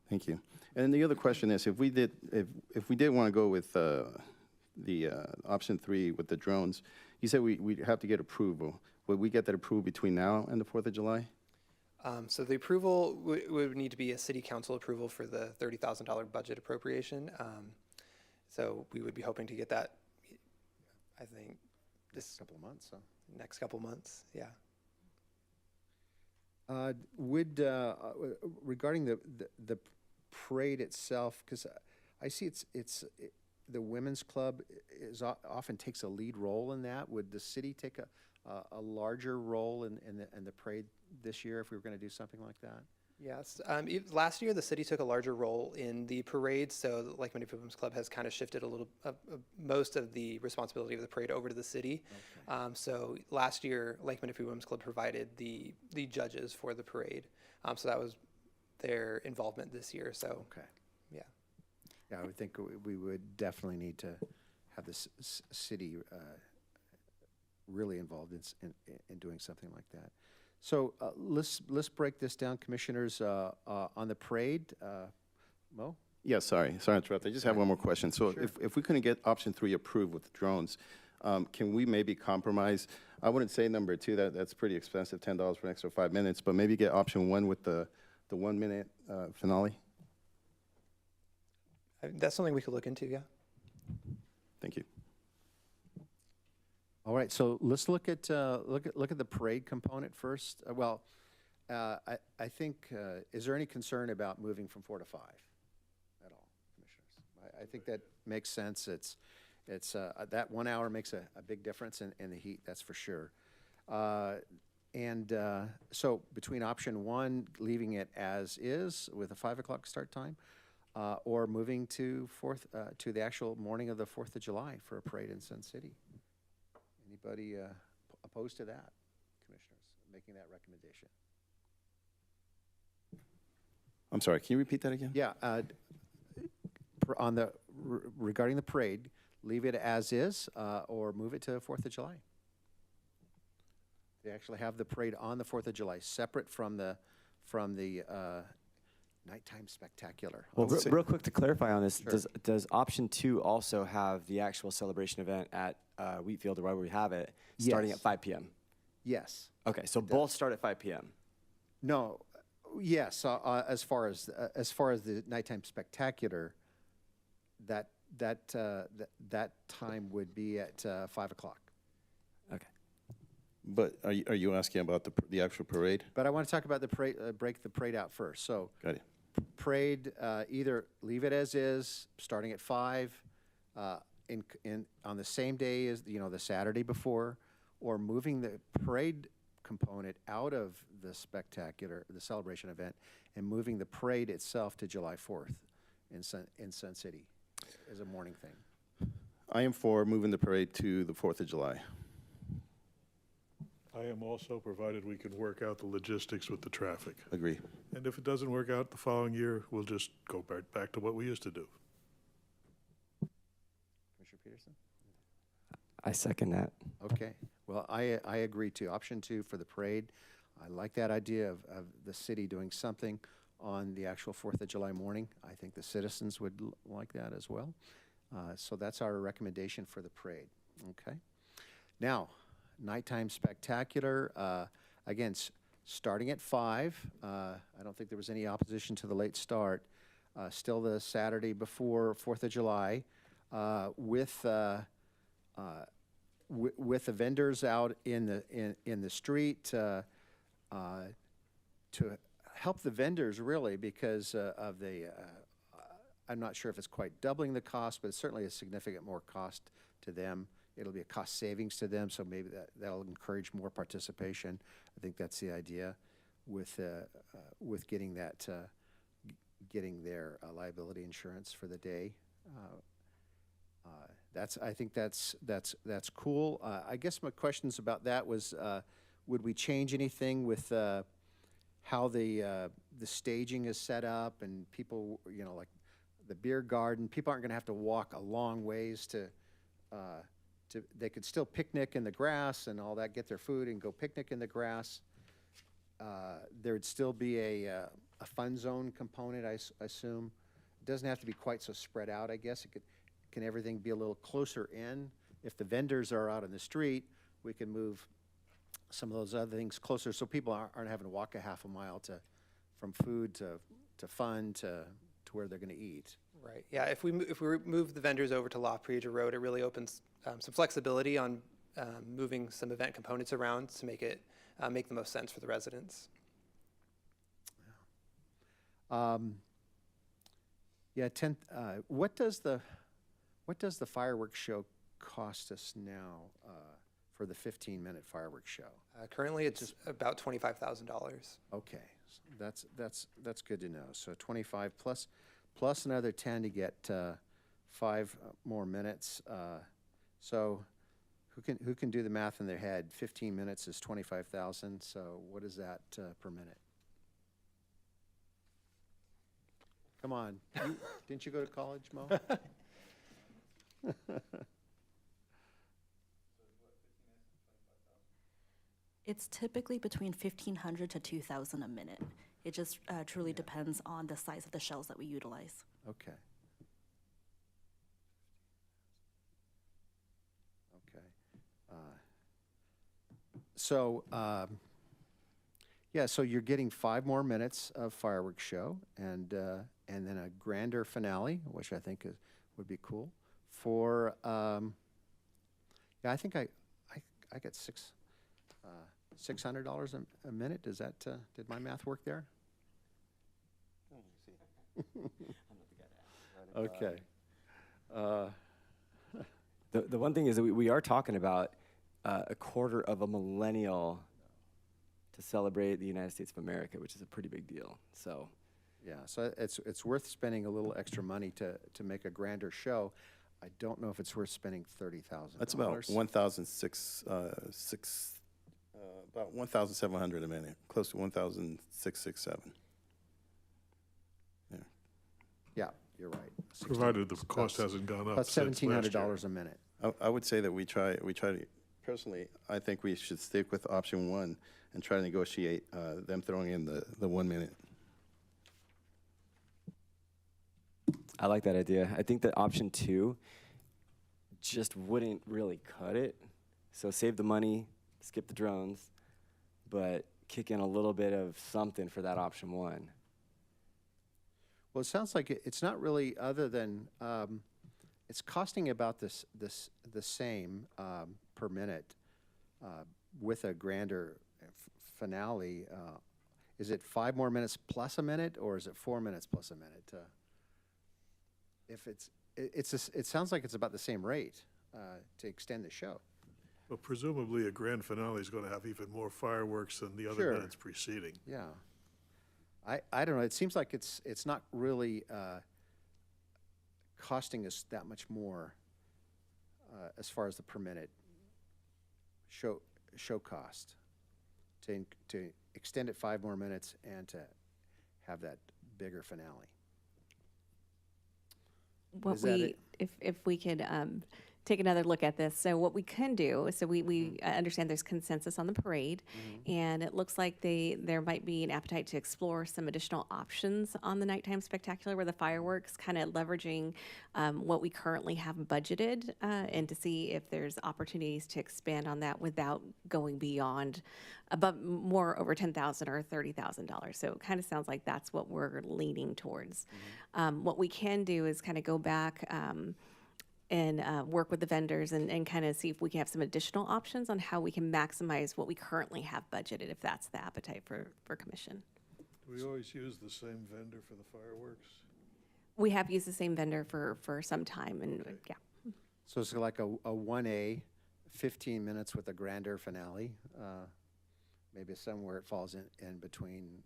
Thank you. And the other question is, if we did want to go with the option 3 with the drones, you said we'd have to get approval. Would we get that approved between now and the 4th of July? So the approval would need to be a city council approval for the $30,000 budget appropriation. So we would be hoping to get that, I think, this Couple of months, so. next couple months. Yeah. Regarding the parade itself, because I see the women's club often takes a lead role in that. Would the city take a larger role in the parade this year if we were going to do something like that? Yes. Last year, the city took a larger role in the parade, so the Lake Menifee Women's Club has kind of shifted a little, most of the responsibility of the parade over to the city. Okay. So last year, Lake Menifee Women's Club provided the judges for the parade. So that was their involvement this year. So, okay. Yeah. Yeah, I would think we would definitely need to have the city really involved in doing something like that. So let's break this down, commissioners. On the parade, Mo? Yeah, sorry to interrupt. I just have one more question. So if we couldn't get option 3 approved with drones, can we maybe compromise? I wouldn't say number 2, that's pretty expensive, $10 for an extra 5 minutes, but maybe get option 1 with the 1 minute finale? That's something we could look into, yeah. Thank you. All right, so let's look at the parade component first. I think, is there any concern about moving from 4 to 5 at all, commissioners? I think that makes sense. It's that 1 hour makes a big difference in the heat, that's for sure. So between option 1, leaving it as is with a 5 o'clock start time, or moving to the actual morning of the 4th of July for a parade in Sun City. Anybody opposed to that, commissioners, making that recommendation? I'm sorry, can you repeat that again? Yeah, regarding the parade, leave it as is, or move it to 4th of July. They actually have the parade on the 4th of July, separate from the nighttime spectacular. Well, real quick to clarify on this, sure. Does option 2 also have the actual celebration event at Wheatfield or wherever we have it, starting at 5 p.m.? Yes. Okay, so both start at 5 p.m. No, yes. As far as the nighttime spectacular, that time would be at 5 o'clock. Okay. But are you asking about the actual parade? But I want to talk about the parade. Break the parade out first. So. Got it. Parade, either leave it as is, starting at 5, on the same day as the Saturday before, or moving the parade component out of the celebration event, and moving the parade itself to July 4th in Sun City as a morning thing. I am for moving the parade to the 4th of July. I am also, provided we can work out the logistics with the traffic. Agree. And if it doesn't work out the following year, we'll just go back to what we used to do. Commissioner Peterson? I second that. Okay. Well, I agree too. Option 2 for the parade. I like that idea of the city doing something on the actual 4th of July morning. I think the citizens would like that as well. So that's our recommendation for the parade. Okay. Now, nighttime spectacular, again, starting at 5. I don't think there was any opposition to the late start. Still the Saturday before 4th of July, with the vendors out in the street to help the vendors really, because of the. I'm not sure if it's quite doubling the cost, but it's certainly a significant more cost to them. It'll be a cost savings to them, so maybe that'll encourage more participation. I think that's the idea with getting that, getting their liability insurance for the day. I think that's cool. I guess my questions about that was, would we change anything with how the staging is set up, and people, like the beer garden, people aren't going to have to walk a long ways they could still picnic in the grass and all that, get their food and go picnic in the grass. There would still be a fun zone component, I assume. It doesn't have to be quite so spread out, I guess. Can everything be a little closer in? If the vendors are out in the street, we can move some of those other things closer so people aren't having to walk a half a mile from food to fun to where they're going to eat. Right. Yeah. If we move the vendors over to La Prieja Road, it really opens some flexibility on moving some event components around to make it make the most sense for the residents. Yeah. What does the fireworks show cost us now for the 15-minute fireworks show? Currently, it's about $25,000. Okay, so that's good to know. So 25 plus another 10 to get 5 more minutes. So who can do the math in their head? 15 minutes is 25,000. So what is that per minute? Come on, didn't you go to college, Mo? It's typically between $1,500 to $2,000 a minute. It just truly depends on the size of the shells that we utilize. Okay. Okay. So, yeah, so you're getting 5 more minutes of fireworks show and then a grander finale, which I think would be cool. For, yeah, I think I get $600 a minute. Does that, did my math work there? Okay. The one thing is that we are talking about a quarter of a millennial to celebrate the United States of America, which is a pretty big deal. So, Yeah, so it's worth spending a little extra money to make a grander show. I don't know if it's worth spending $30,000. That's about 1,700 a minute, close to 1,667. Yeah. Yeah, you're right. Provided the cost hasn't gone up About since last year. $1,700 a minute. I would say that we try to, personally, I think we should stick with option 1 and try to negotiate them throwing in the 1 minute. I like that idea. I think that option 2 just wouldn't really cut it. So save the money, skip the drones, but kick in a little bit of something for that option 1. Well, it sounds like it's not really other than, it's costing about the same per minute with a grander finale. Is it 5 more minutes plus a minute, or is it 4 minutes plus a minute? If it sounds like it's about the same rate to extend the show. Well, presumably a grand finale is going to have even more fireworks than the other Sure. minutes preceding. Yeah. I don't know. It seems like it's not really costing us that much more as far as the per minute show cost to extend it 5 more minutes and to have that bigger finale. What Is that we, it? if we could take another look at this. So what we can do, so we understand there's consensus on the parade, and it looks like there might be an appetite to explore some additional options on the nighttime spectacular where the fireworks, kind of leveraging what we currently have budgeted, and to see if there's opportunities to expand on that without going beyond above more over $10,000 or $30,000. So it kind of sounds like that's what we're leaning towards. What we can do is kind of go back and work with the vendors and kind of see if we can have some additional options on how we can maximize what we currently have budgeted, if that's the appetite for commission. Do we always use the same vendor for the fireworks? We have used the same vendor for some time, and yeah. So it's like a 1A, 15 minutes with a grander finale. Maybe somewhere it falls in between,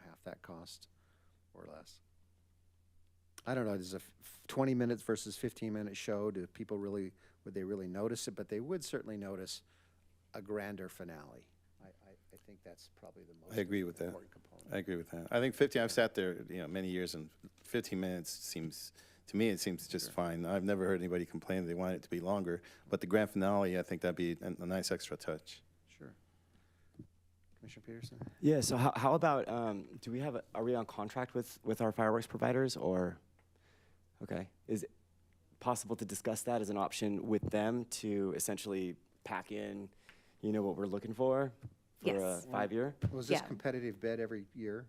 half that cost or less. I don't know, does a 20 minutes versus 15-minute show, would they really notice it? But they would certainly notice a grander finale. I think that's probably the most I agree with that. important component. I agree with that. I think 15, I've sat there, many years, and 15 minutes seems, to me, it seems just fine. I've never heard anybody complain that they want it to be longer, but the grand finale, I think that'd be a nice extra touch. Sure. Commissioner Peterson? yeah, so how about, are we on contract with our fireworks providers, or? Okay. Is it possible to discuss that as an option with them to essentially pack in, what we're looking for a Yes. 5-year? Was this Yeah. competitive bid every year?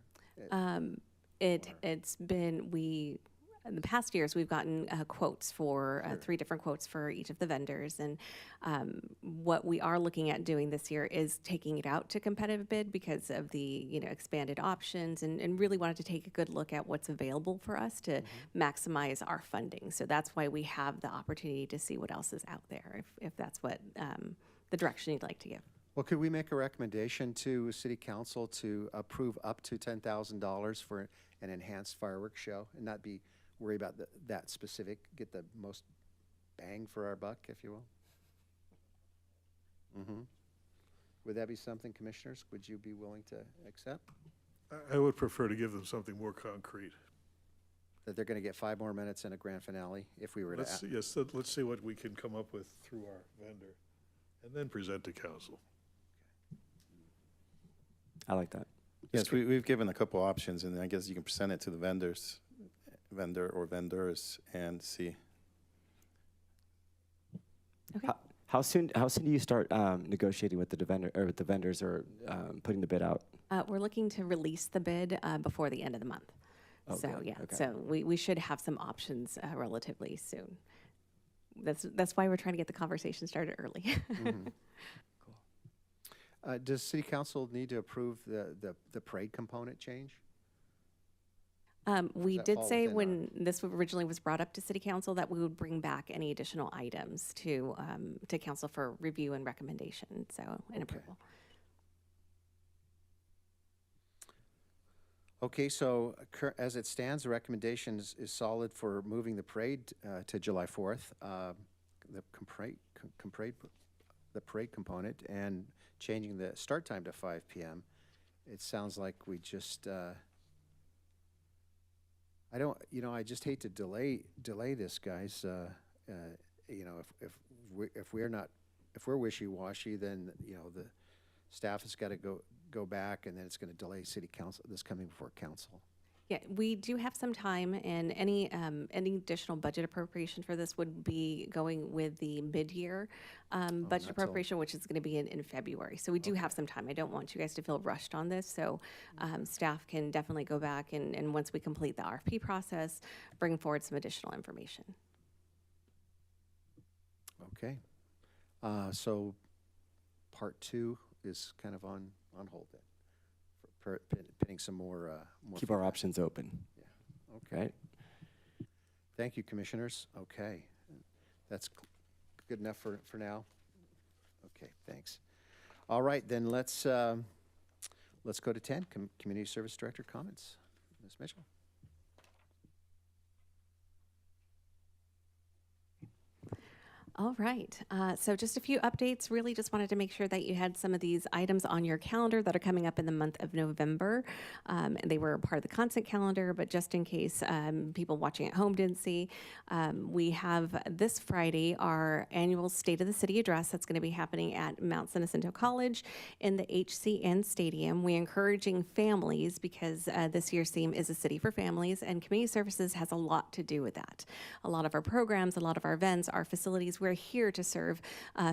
It's been, in the past years, we've gotten quotes for 3 different quotes for each of the vendors. And what we are looking at doing this year is taking it out to competitive bid because of the, expanded options, and really wanted to take a good look at what's available for us to maximize our funding. So that's why we have the opportunity to see what else is out there, if that's what the direction you'd like to give. Well, could we make a recommendation to City Council to approve up to $10,000 for an enhanced fireworks show and not be worry about that specific, get the most bang for our buck, if you will? Would that be something, commissioners, would you be willing to accept? I would prefer to give them something more concrete. That they're going to get 5 more minutes in a grand finale if we were Let's see what we can come up with through our vendor, and then present to council. I like that. Yes, we've given a couple options, and I guess you can present it to the vendor or vendors, and see. Okay. How soon do you start negotiating with the vendor or with the vendors or putting the bid out? We're looking to release the bid before the end of the month. Oh, So, good. yeah, Okay. so we should have some options relatively soon. That's why we're trying to get the conversation started early. Does city council need to approve the parade component change? We that did fall say within our- when this originally was brought up to city council that we would bring back any additional items to council for review and recommendation, so, and approval. Okay, so as it stands, the recommendation is solid for moving the parade to July 4th, the parade component, and changing the start time to 5 p.m. It sounds like we just, I just hate to delay this, guys. If we're wishy-washy, then, the staff has got to go back, and then it's going to delay city council, this coming before council. Yeah, we do have some time, and any additional budget appropriation for this would be going with the mid-year budget not till- appropriation, which is going to be in February. So we do have some time. I don't want you guys to feel rushed on this, so staff can definitely go back and once we complete the RFP process, bring forward some additional information. Okay. So part 2 is kind of on hold then, for pending some more. Keep our feedback. options open. Okay. Right? Thank you, commissioners. Okay. That's good enough for now? Okay, thanks. All right, then let's go to 10, Community Service Director comments. Ms. Mitchell? All right. So just a few updates. Really just wanted to make sure that you had some of these items on your calendar that are coming up in the month of November. And they were part of the constant calendar, but just in case people watching at home didn't see, we have this Friday our annual State of the City address that's going to be happening at Mount San Jacinto College in the HCN Stadium. We're encouraging families because this year's theme is a city for families, and community services has a lot to do with that. A lot of our programs, a lot of our events, our facilities, we're here to serve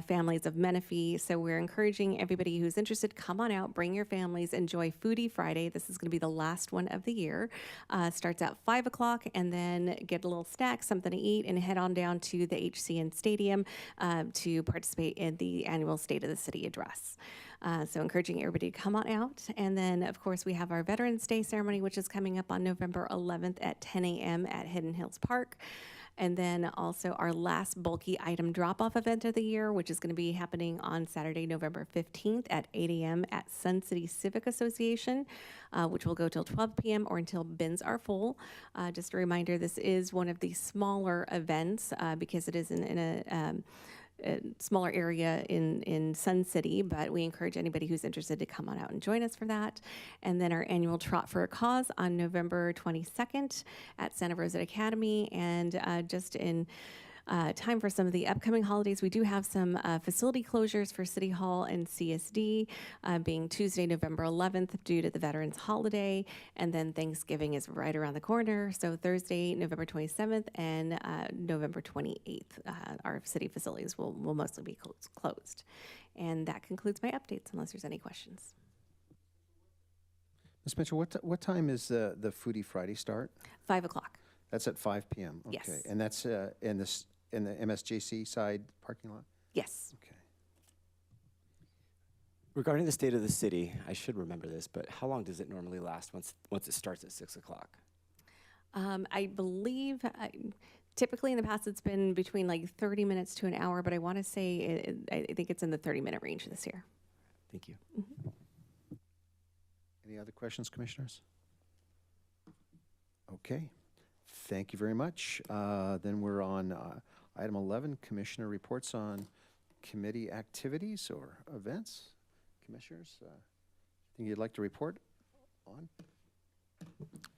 families of Menifee, so we're encouraging everybody who's interested, come on out, bring your families, enjoy Foodie Friday. This is going to be the last one of the year. Starts at 5 o'clock, and then get a little snack, something to eat, and head on down to the HCN Stadium to participate in the annual State of the City address. So encouraging everybody to come on out. And then, of course, we have our Veterans Day ceremony, which is coming up on November 11th at 10 a.m. at Hidden Hills Park. And then also our last bulky item drop-off event of the year, which is going to be happening on Saturday, November 15th at 8 a.m. at Sun City Civic Association, which will go till 12 p.m. or until bins are full. Just a reminder, this is one of the smaller events because it is in a smaller area in Sun City, but we encourage anybody who's interested to come on out and join us for that. And then our annual Trot for a Cause on November 22nd at Santa Rosa Academy. And just in time for some of the upcoming holidays, we do have some facility closures for City Hall and CSD, being Tuesday, November 11th due to the Veterans Holiday, and then Thanksgiving is right around the corner. So Thursday, November 27th and November 28th, our city facilities will mostly be closed. And that concludes my updates, unless there's any questions. Ms. Mitchell, what time is the Foodie Friday start? 5 o'clock. That's at 5 p.m.? Okay. Yes. And that's in the MSJC side parking lot? Yes. Okay. Regarding the State of the City, I should remember this, but how long does it normally last once it starts at 6 o'clock? I believe typically in the past it's been between like 30 minutes to an hour, but I want to say I think it's in the 30-minute range this year. Thank you. Any other questions, commissioners? Okay. Thank you very much. Then we're on item 11, Commissioner reports on committee activities or events. Commissioners, anything you'd like to report on?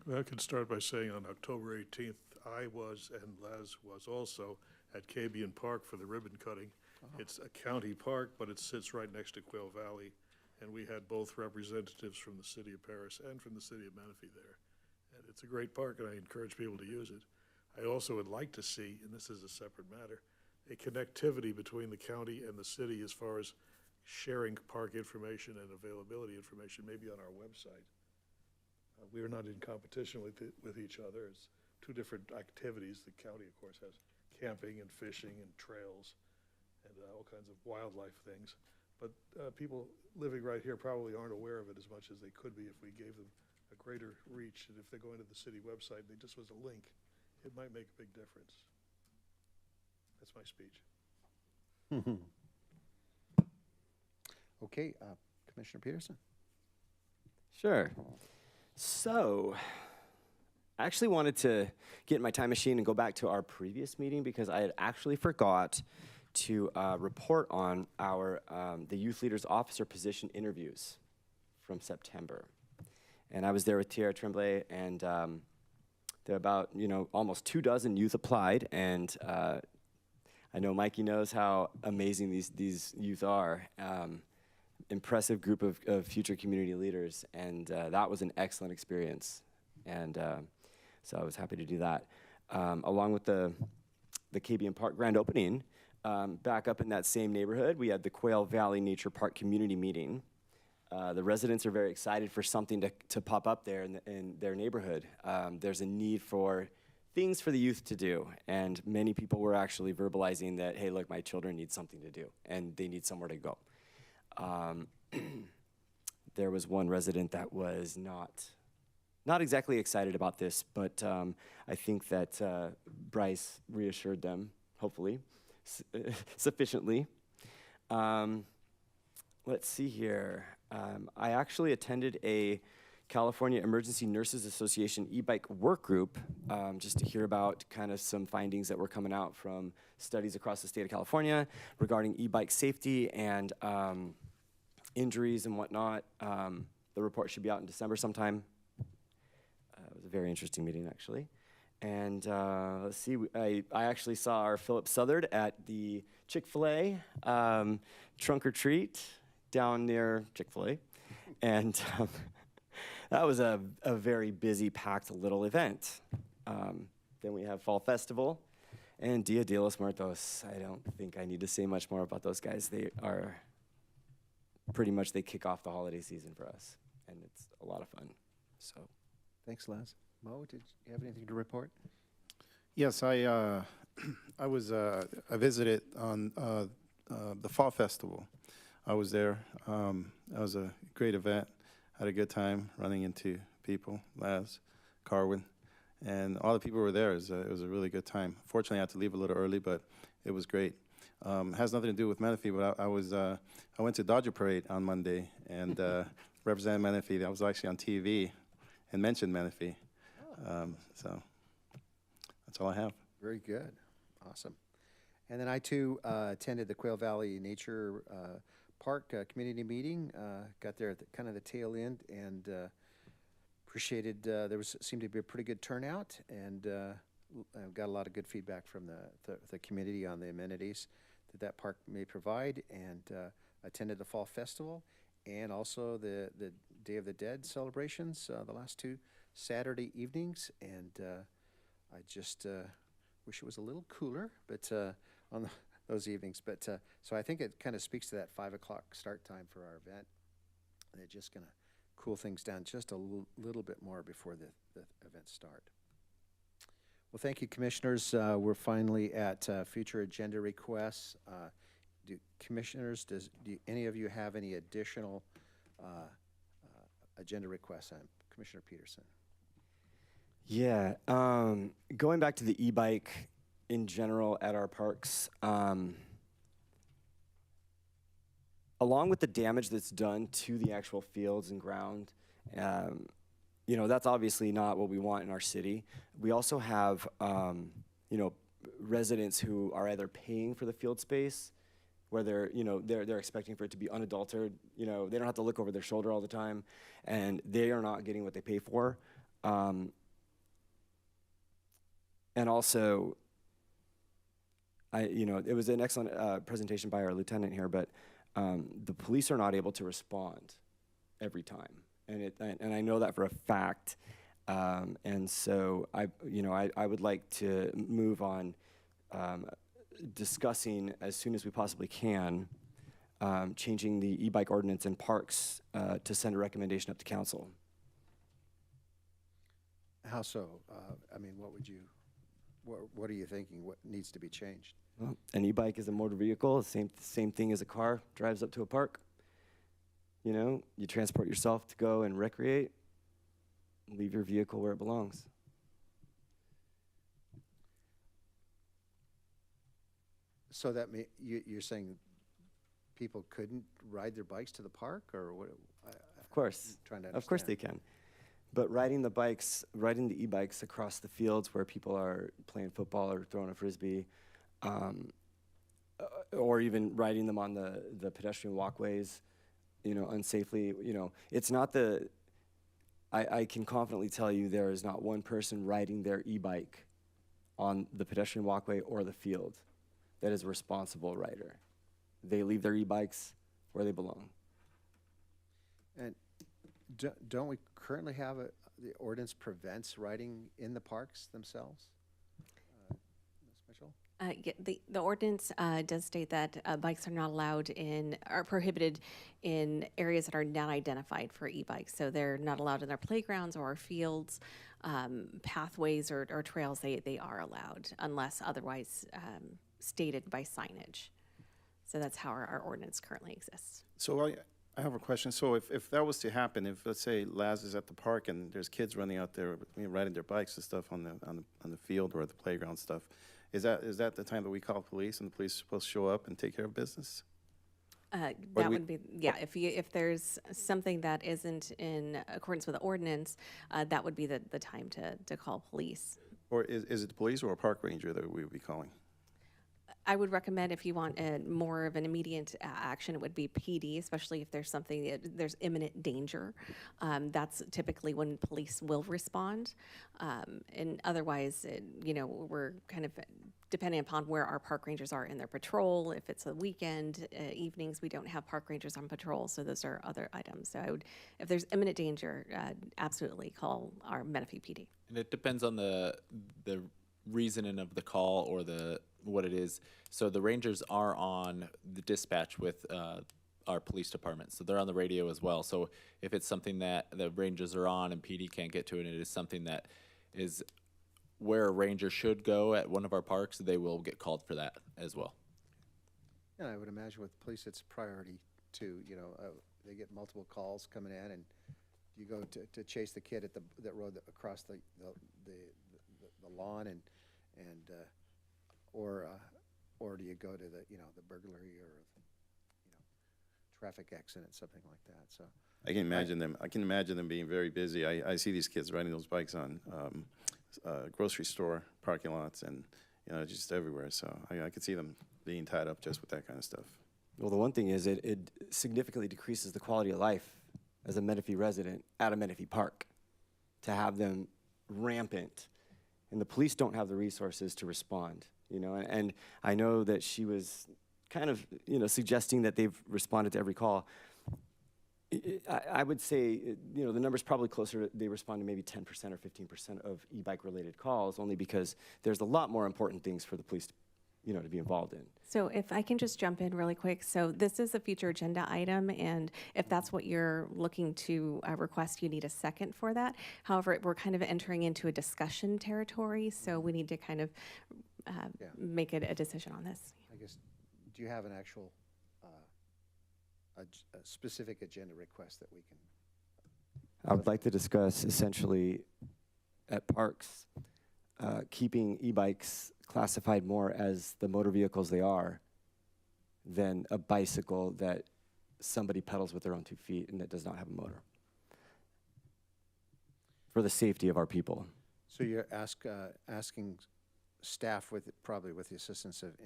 Well, I can start by saying on October 18th, I was, and Les was also, at Cabian Park for the ribbon cutting. It's a county park, but it sits right next to Quail Valley, and we had both representatives from the city of Paris and from the city of Menifee there. And it's a great park, and I encourage people to use it. I also would like to see, and this is a separate matter, a connectivity between the county and the city as far as sharing park information and availability information, maybe on our website. We are not in competition with each other. It's two different activities. The county, of course, has camping and fishing and trails and all kinds of wildlife things. But people living right here probably aren't aware of it as much as they could be if we gave them a greater reach. And if they're going to the city website, they just was a link, it might make a big difference. That's my speech. Okay, Commissioner Peterson. Sure. So, I actually wanted to get in my time machine and go back to our previous meeting because I had actually forgot to report on our the youth leaders officer position interviews from September. And I was there with Tierra Tremblay, and there are about, almost 24 youth applied, and I know Mikey knows how amazing these youth are. Impressive group of future community leaders, and that was an excellent experience. And so I was happy to do that. Along with the KBM Park grand opening, back up in that same neighborhood, we had the Quail Valley Nature Park community meeting. The residents are very excited for something to pop up there in their neighborhood. There's a need for things for the youth to do, and many people were actually verbalizing that, hey, look, my children need something to do, and they need somewhere to go. There was one resident that was not exactly excited about this, but I think that Bryce reassured them, hopefully, sufficiently. Let's see here. I actually attended a California Emergency Nurses Association e-bike work group just to hear about kind of some findings that were coming out from studies across the state of California regarding e-bike safety and injuries and whatnot. The report should be out in December sometime. It was a very interesting meeting, actually. And let's see, I actually saw our Philip Southard at the Chick-fil-A trunk or treat down near Chick-fil-A. And that was a very busy, packed little event. Then we have Fall Festival and Dia de los Muertos. I don't think I need to say much more about those guys. They are pretty much, they kick off the holiday season for us, and it's a lot of fun. So, Thanks, Les. Mo, did you have anything to report? Yes, I visited on the Fall Festival. I was there. That was a great event. Had a good time running into people, Laz, Carwin, and all the people who were there. It was a really good time. Fortunately, I had to leave a little early, but it was great. Has nothing to do with Menifee, but I went to Dodger Parade on Monday and represented Menifee. I was actually on TV and mentioned Menifee. So that's all I have. Very good. Awesome. And then I, too, attended the Quail Valley Nature Park community meeting. Got there at kind of the tail end and appreciated, seemed to be a pretty good turnout, and got a lot of good feedback from the community on the amenities that park may provide, and attended the Fall Festival and also the Day of the Dead celebrations the last two Saturday evenings, and I just wish it was a little cooler, but on those evenings. But so I think it kind of speaks to that 5 o'clock start time for our event. They're just going to cool things down just a little bit more before the events start. Well, thank you, commissioners. We're finally at future agenda requests. Do commissioners, do any of you have any additional agenda requests? Commissioner Peterson. yeah, going back to the e-bike in general at our parks, along with the damage that's done to the actual fields and ground, that's obviously not what we want in our city. We also have, residents who are either paying for the field space, where they're expecting for it to be unadulterated. They don't have to look over their shoulder all the time, and they are not getting what they pay for. And also, it was an excellent presentation by our lieutenant here, but the police are not able to respond every time, and I know that for a fact. And so I would like to move on discussing as soon as we possibly can changing the e-bike ordinance in parks to send a recommendation up to council. How so? I mean, what are you thinking? What needs to be changed? Well, an e-bike is a motor vehicle, same thing as a car drives up to a park. You know, you transport yourself to go and recreate, leave your vehicle where it belongs. So that you're saying people couldn't ride their bikes to the park, or what? Of course, I'm trying to of course they understand. can. But riding the e-bikes across the fields where people are playing football or throwing a frisbee, or even riding them on the pedestrian walkways, you know, unsafely, you know, it's not I can confidently tell you there is not one person riding their e-bike on the pedestrian walkway or the field that is a responsible rider. They leave their e-bikes where they belong. And don't we currently have the ordinance prevents riding in the parks themselves? Ms. Mitchell? Yeah, the ordinance does state that bikes are not allowed are prohibited in areas that are not identified for e-bikes. So they're not allowed in their playgrounds or fields, pathways or trails. They are allowed unless otherwise stated by signage. So that's how our ordinance currently exists. So I have a question. So if that was to happen, if let's say Laz is at the park and there's kids running out there, riding their bikes and stuff on the field or the playground stuff, is that the time that we call police and the police are supposed to show up and take care of business? That would be, yeah, if there's something that isn't in accordance with the ordinance, that would be the time to call police. Or is it the police or a park ranger that we would be calling? I would recommend if you want more of an immediate action, it would be PD, especially if there's there's imminent danger. That's typically when police will respond. And otherwise, we're kind of depending upon where our park rangers are in their patrol. If it's a weekend, evenings, we don't have park rangers on patrol, so those are other items. So if there's imminent danger, absolutely call our Menifee PD. And it depends on the reasoning of the call or what it is. So the Rangers are on the dispatch with our police department. So they're on the radio as well. So if it's something that the Rangers are on and PD can't get to, and it is something that is where a ranger should go at one of our parks, they will get called for that as well. And I would imagine with police, it's priority too. They get multiple calls coming in, and you go to chase the kid at that rode across the lawn, or do you go to the burglary or traffic accident, something like that? So I can imagine them. I can imagine them being very busy. I see these kids riding those bikes on grocery store parking lots and just everywhere. So I could see them being tied up just with that kind of stuff. Well, the one thing is it significantly decreases the quality of life as a Menifee resident at a Menifee park to have them rampant, and the police don't have the resources to respond. And I know that she was kind of suggesting that they've responded to every call. I would say, the number's probably closer. They respond to maybe 10% or 15% of e-bike related calls, only because there's a lot more important things for the police to be involved in. So if I can just jump in really quick. So this is a future agenda item, and if that's what you're looking to request, you need a second for that. However, we're kind of entering into a discussion territory, so we need to kind of make a decision on this. I guess, do you have an actual a specific agenda request that we can? I would like to discuss essentially at parks, keeping e-bikes classified more as the motor vehicles they are than a bicycle that somebody pedals with their own 2 feet and that does not have a motor, for the safety of our people. So you're asking staff probably with the assistance of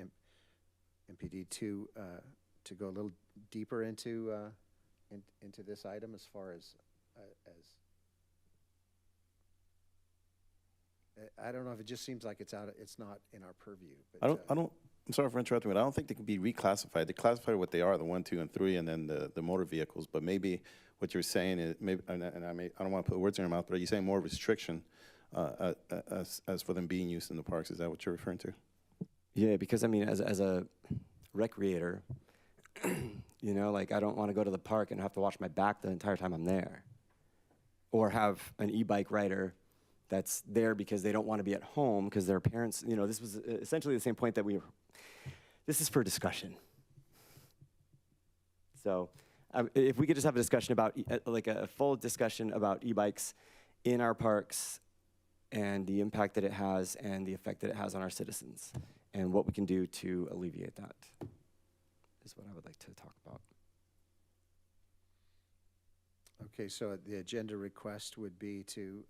MPD to go a little deeper into this item as far as I don't know if it just seems like it's not in our purview. But I don't I'm sorry for interrupting, but I don't think they can be reclassified. They classify what they are, the 1, 2, and 3, and then the motor vehicles. But maybe what you're saying is, maybe, and I don't want to put words in your mouth, but are you saying more restriction as for them being used in the parks? Is that what you're referring to? Yeah, because I mean, as a recreator, you know, like I don't want to go to the park and have to watch my back the entire time I'm there. Or have an e-bike rider that's there because they don't want to be at home because their parents, you know, this was essentially the same point that this is for discussion. So if we could just have a discussion about, like a full discussion about e-bikes in our parks and the impact that it has and the effect that it has on our citizens and what we can do to alleviate that is what I would like to talk about. Okay, so the agenda request would be to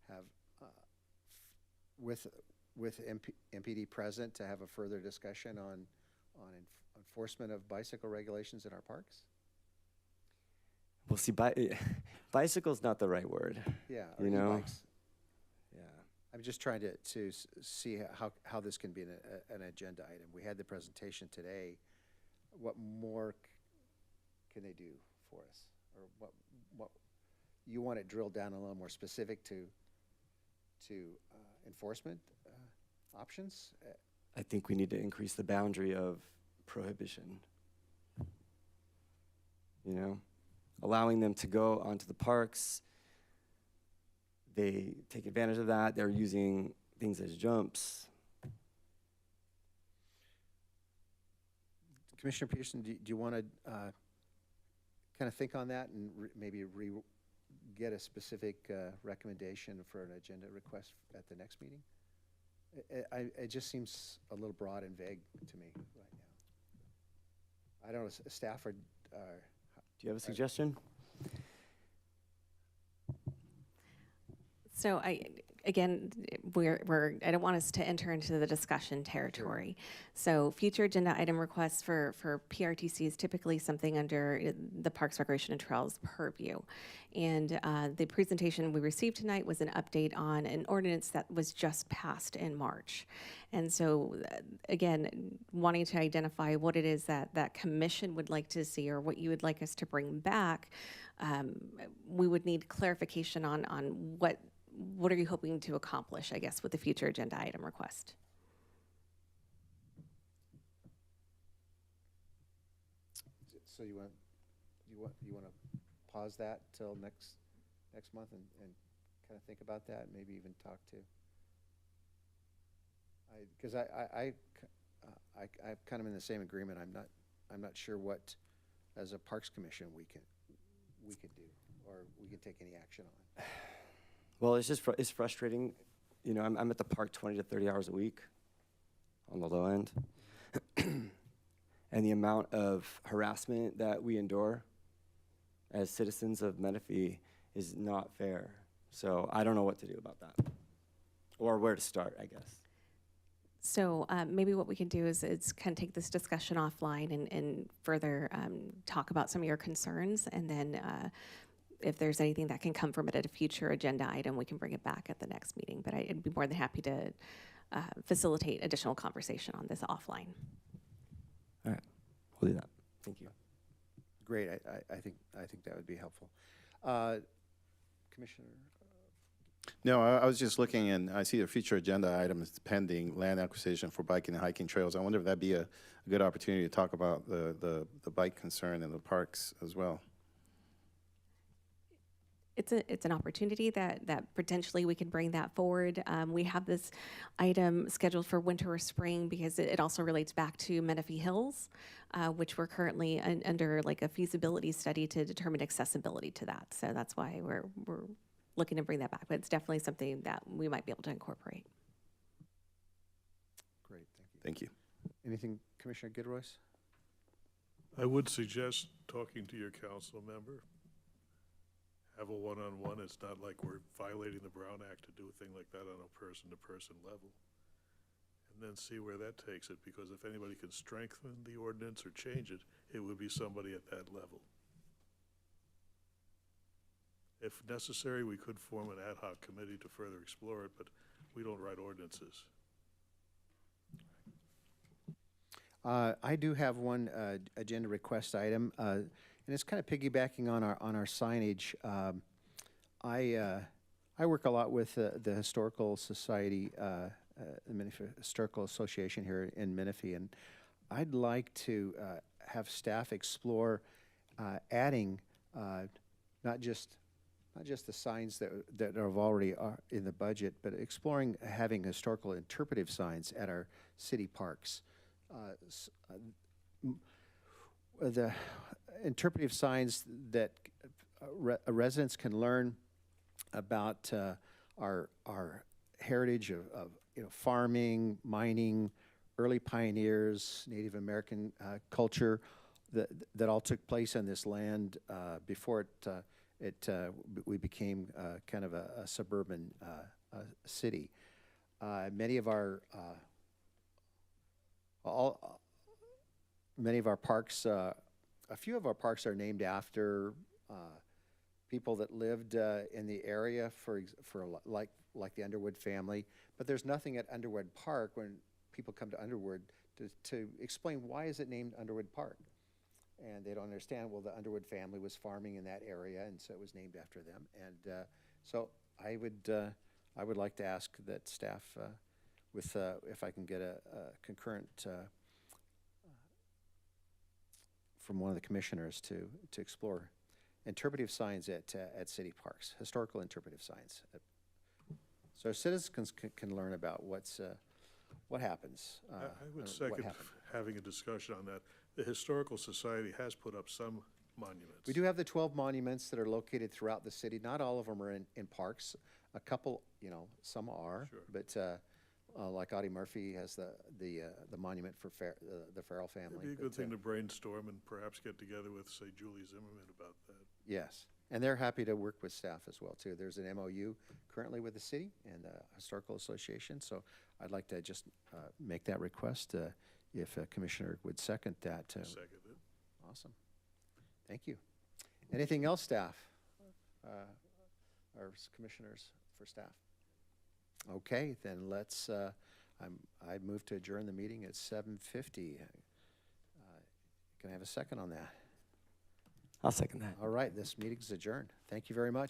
have, with MPD present, to have a further discussion on enforcement of bicycle regulations in our parks? Well, see, bicycle's not the right word. Yeah, or you know? e-bikes. Yeah. I'm just trying to see how this can be an agenda item. We had the presentation today. What more can they do for us? Or what you want it drilled down a little more specific to enforcement options? I think we need to increase the boundary of prohibition. You know, allowing them to go onto the parks. They take advantage of that. They're using things as jumps. Commissioner Peterson, do you want to kind of think on that and maybe get a specific recommendation for an agenda request at the next meeting? It just seems a little broad and vague to me right now. I don't know, staff or Do you have a suggestion? So again, I don't want us to enter into the discussion territory. So future agenda item requests for PRTC is typically something under the Parks, Recreation, and Trails purview. And the presentation we received tonight was an update on an ordinance that was just passed in March. And so again, wanting to identify what it is that commission would like to see or what you would like us to bring back, we would need clarification on what are you hoping to accomplish, I guess, with the future agenda item request? So you want to pause that till next month and kind of think about that, and maybe even talk to, because I'm kind of in the same agreement. I'm not sure what, as a Parks Commission, we can do or we can take any action on. Well, it's just it's frustrating. You know, I'm at the park 20 to 30 hours a week on the low end. And the amount of harassment that we endure as citizens of Menifee is not fair. So I don't know what to do about that or where to start, I guess. So maybe what we can do is kind of take this discussion offline and further talk about some of your concerns, and then if there's anything that can come from it at a future agenda item, we can bring it back at the next meeting. But I'd be more than happy to facilitate additional conversation on this offline. All right, we'll do that. Thank you. Great. I think that would be helpful. Commissioner. No, I was just looking, and I see a future agenda item is pending land acquisition for biking and hiking trails. I wonder if that'd be a good opportunity to talk about the bike concern in the parks as well. It's an opportunity that potentially we could bring that forward. We have this item scheduled for winter or spring because it also relates back to Menifee Hills, which we're currently under like a feasibility study to determine accessibility to that. So that's why we're looking to bring that back. But it's definitely something that we might be able to incorporate. Great, Thank you. Anything, Commissioner Gidroyce? I would suggest talking to your council member. Have a one-on-one. It's not like we're violating the Brown Act to do a thing like that on a person-to-person level. And then see where that takes it, because if anybody can strengthen the ordinance or change it, it would be somebody at that level. If necessary, we could form an ad hoc committee to further explore it, but we don't write ordinances. I do have one agenda request item, and it's kind of piggybacking on our signage. I work a lot with the Historical Society, the Menifee Historical Association here in Menifee, and I'd like to have staff explore adding not just the signs that are already in the budget, but exploring having historical interpretive signs at our city parks. The interpretive signs that residents can learn about our heritage of farming, mining, early pioneers, Native American culture that all took place on this land before we became kind of a suburban city. Many of our parks, a few of our parks are named after people that lived in the area like the Underwood family, but there's nothing at Underwood Park when people come to Underwood to explain why is it named Underwood Park. And they don't understand, well, the Underwood family was farming in that area, and so it was named after them. And so I would like to ask that staff, if I can get a concurrent from one of the commissioners to explore interpretive signs at city parks, historical interpretive signs. So citizens can learn about what happens. I would what second happened. having a discussion on that. The Historical Society has put up some monuments. We do have the 12 monuments that are located throughout the city. Not all of them are in parks. A couple, some are. Sure. But like Audie Murphy has the monument for the Farrell family. It'd be a good but, thing to brainstorm and perhaps get together with, say, Julie Zimmerman about that. Yes, and they're happy to work with staff as well, too. There's an MOU currently with the city and the Historical Association, so I'd like to just make that request if a commissioner would second that. Second it. Awesome. Thank you. Anything else, staff? Or commissioners for staff? Okay, then let's, I move to adjourn the meeting at 7:50. Can I have a second on that? I'll second that. All right, this meeting's adjourned. Thank you very much.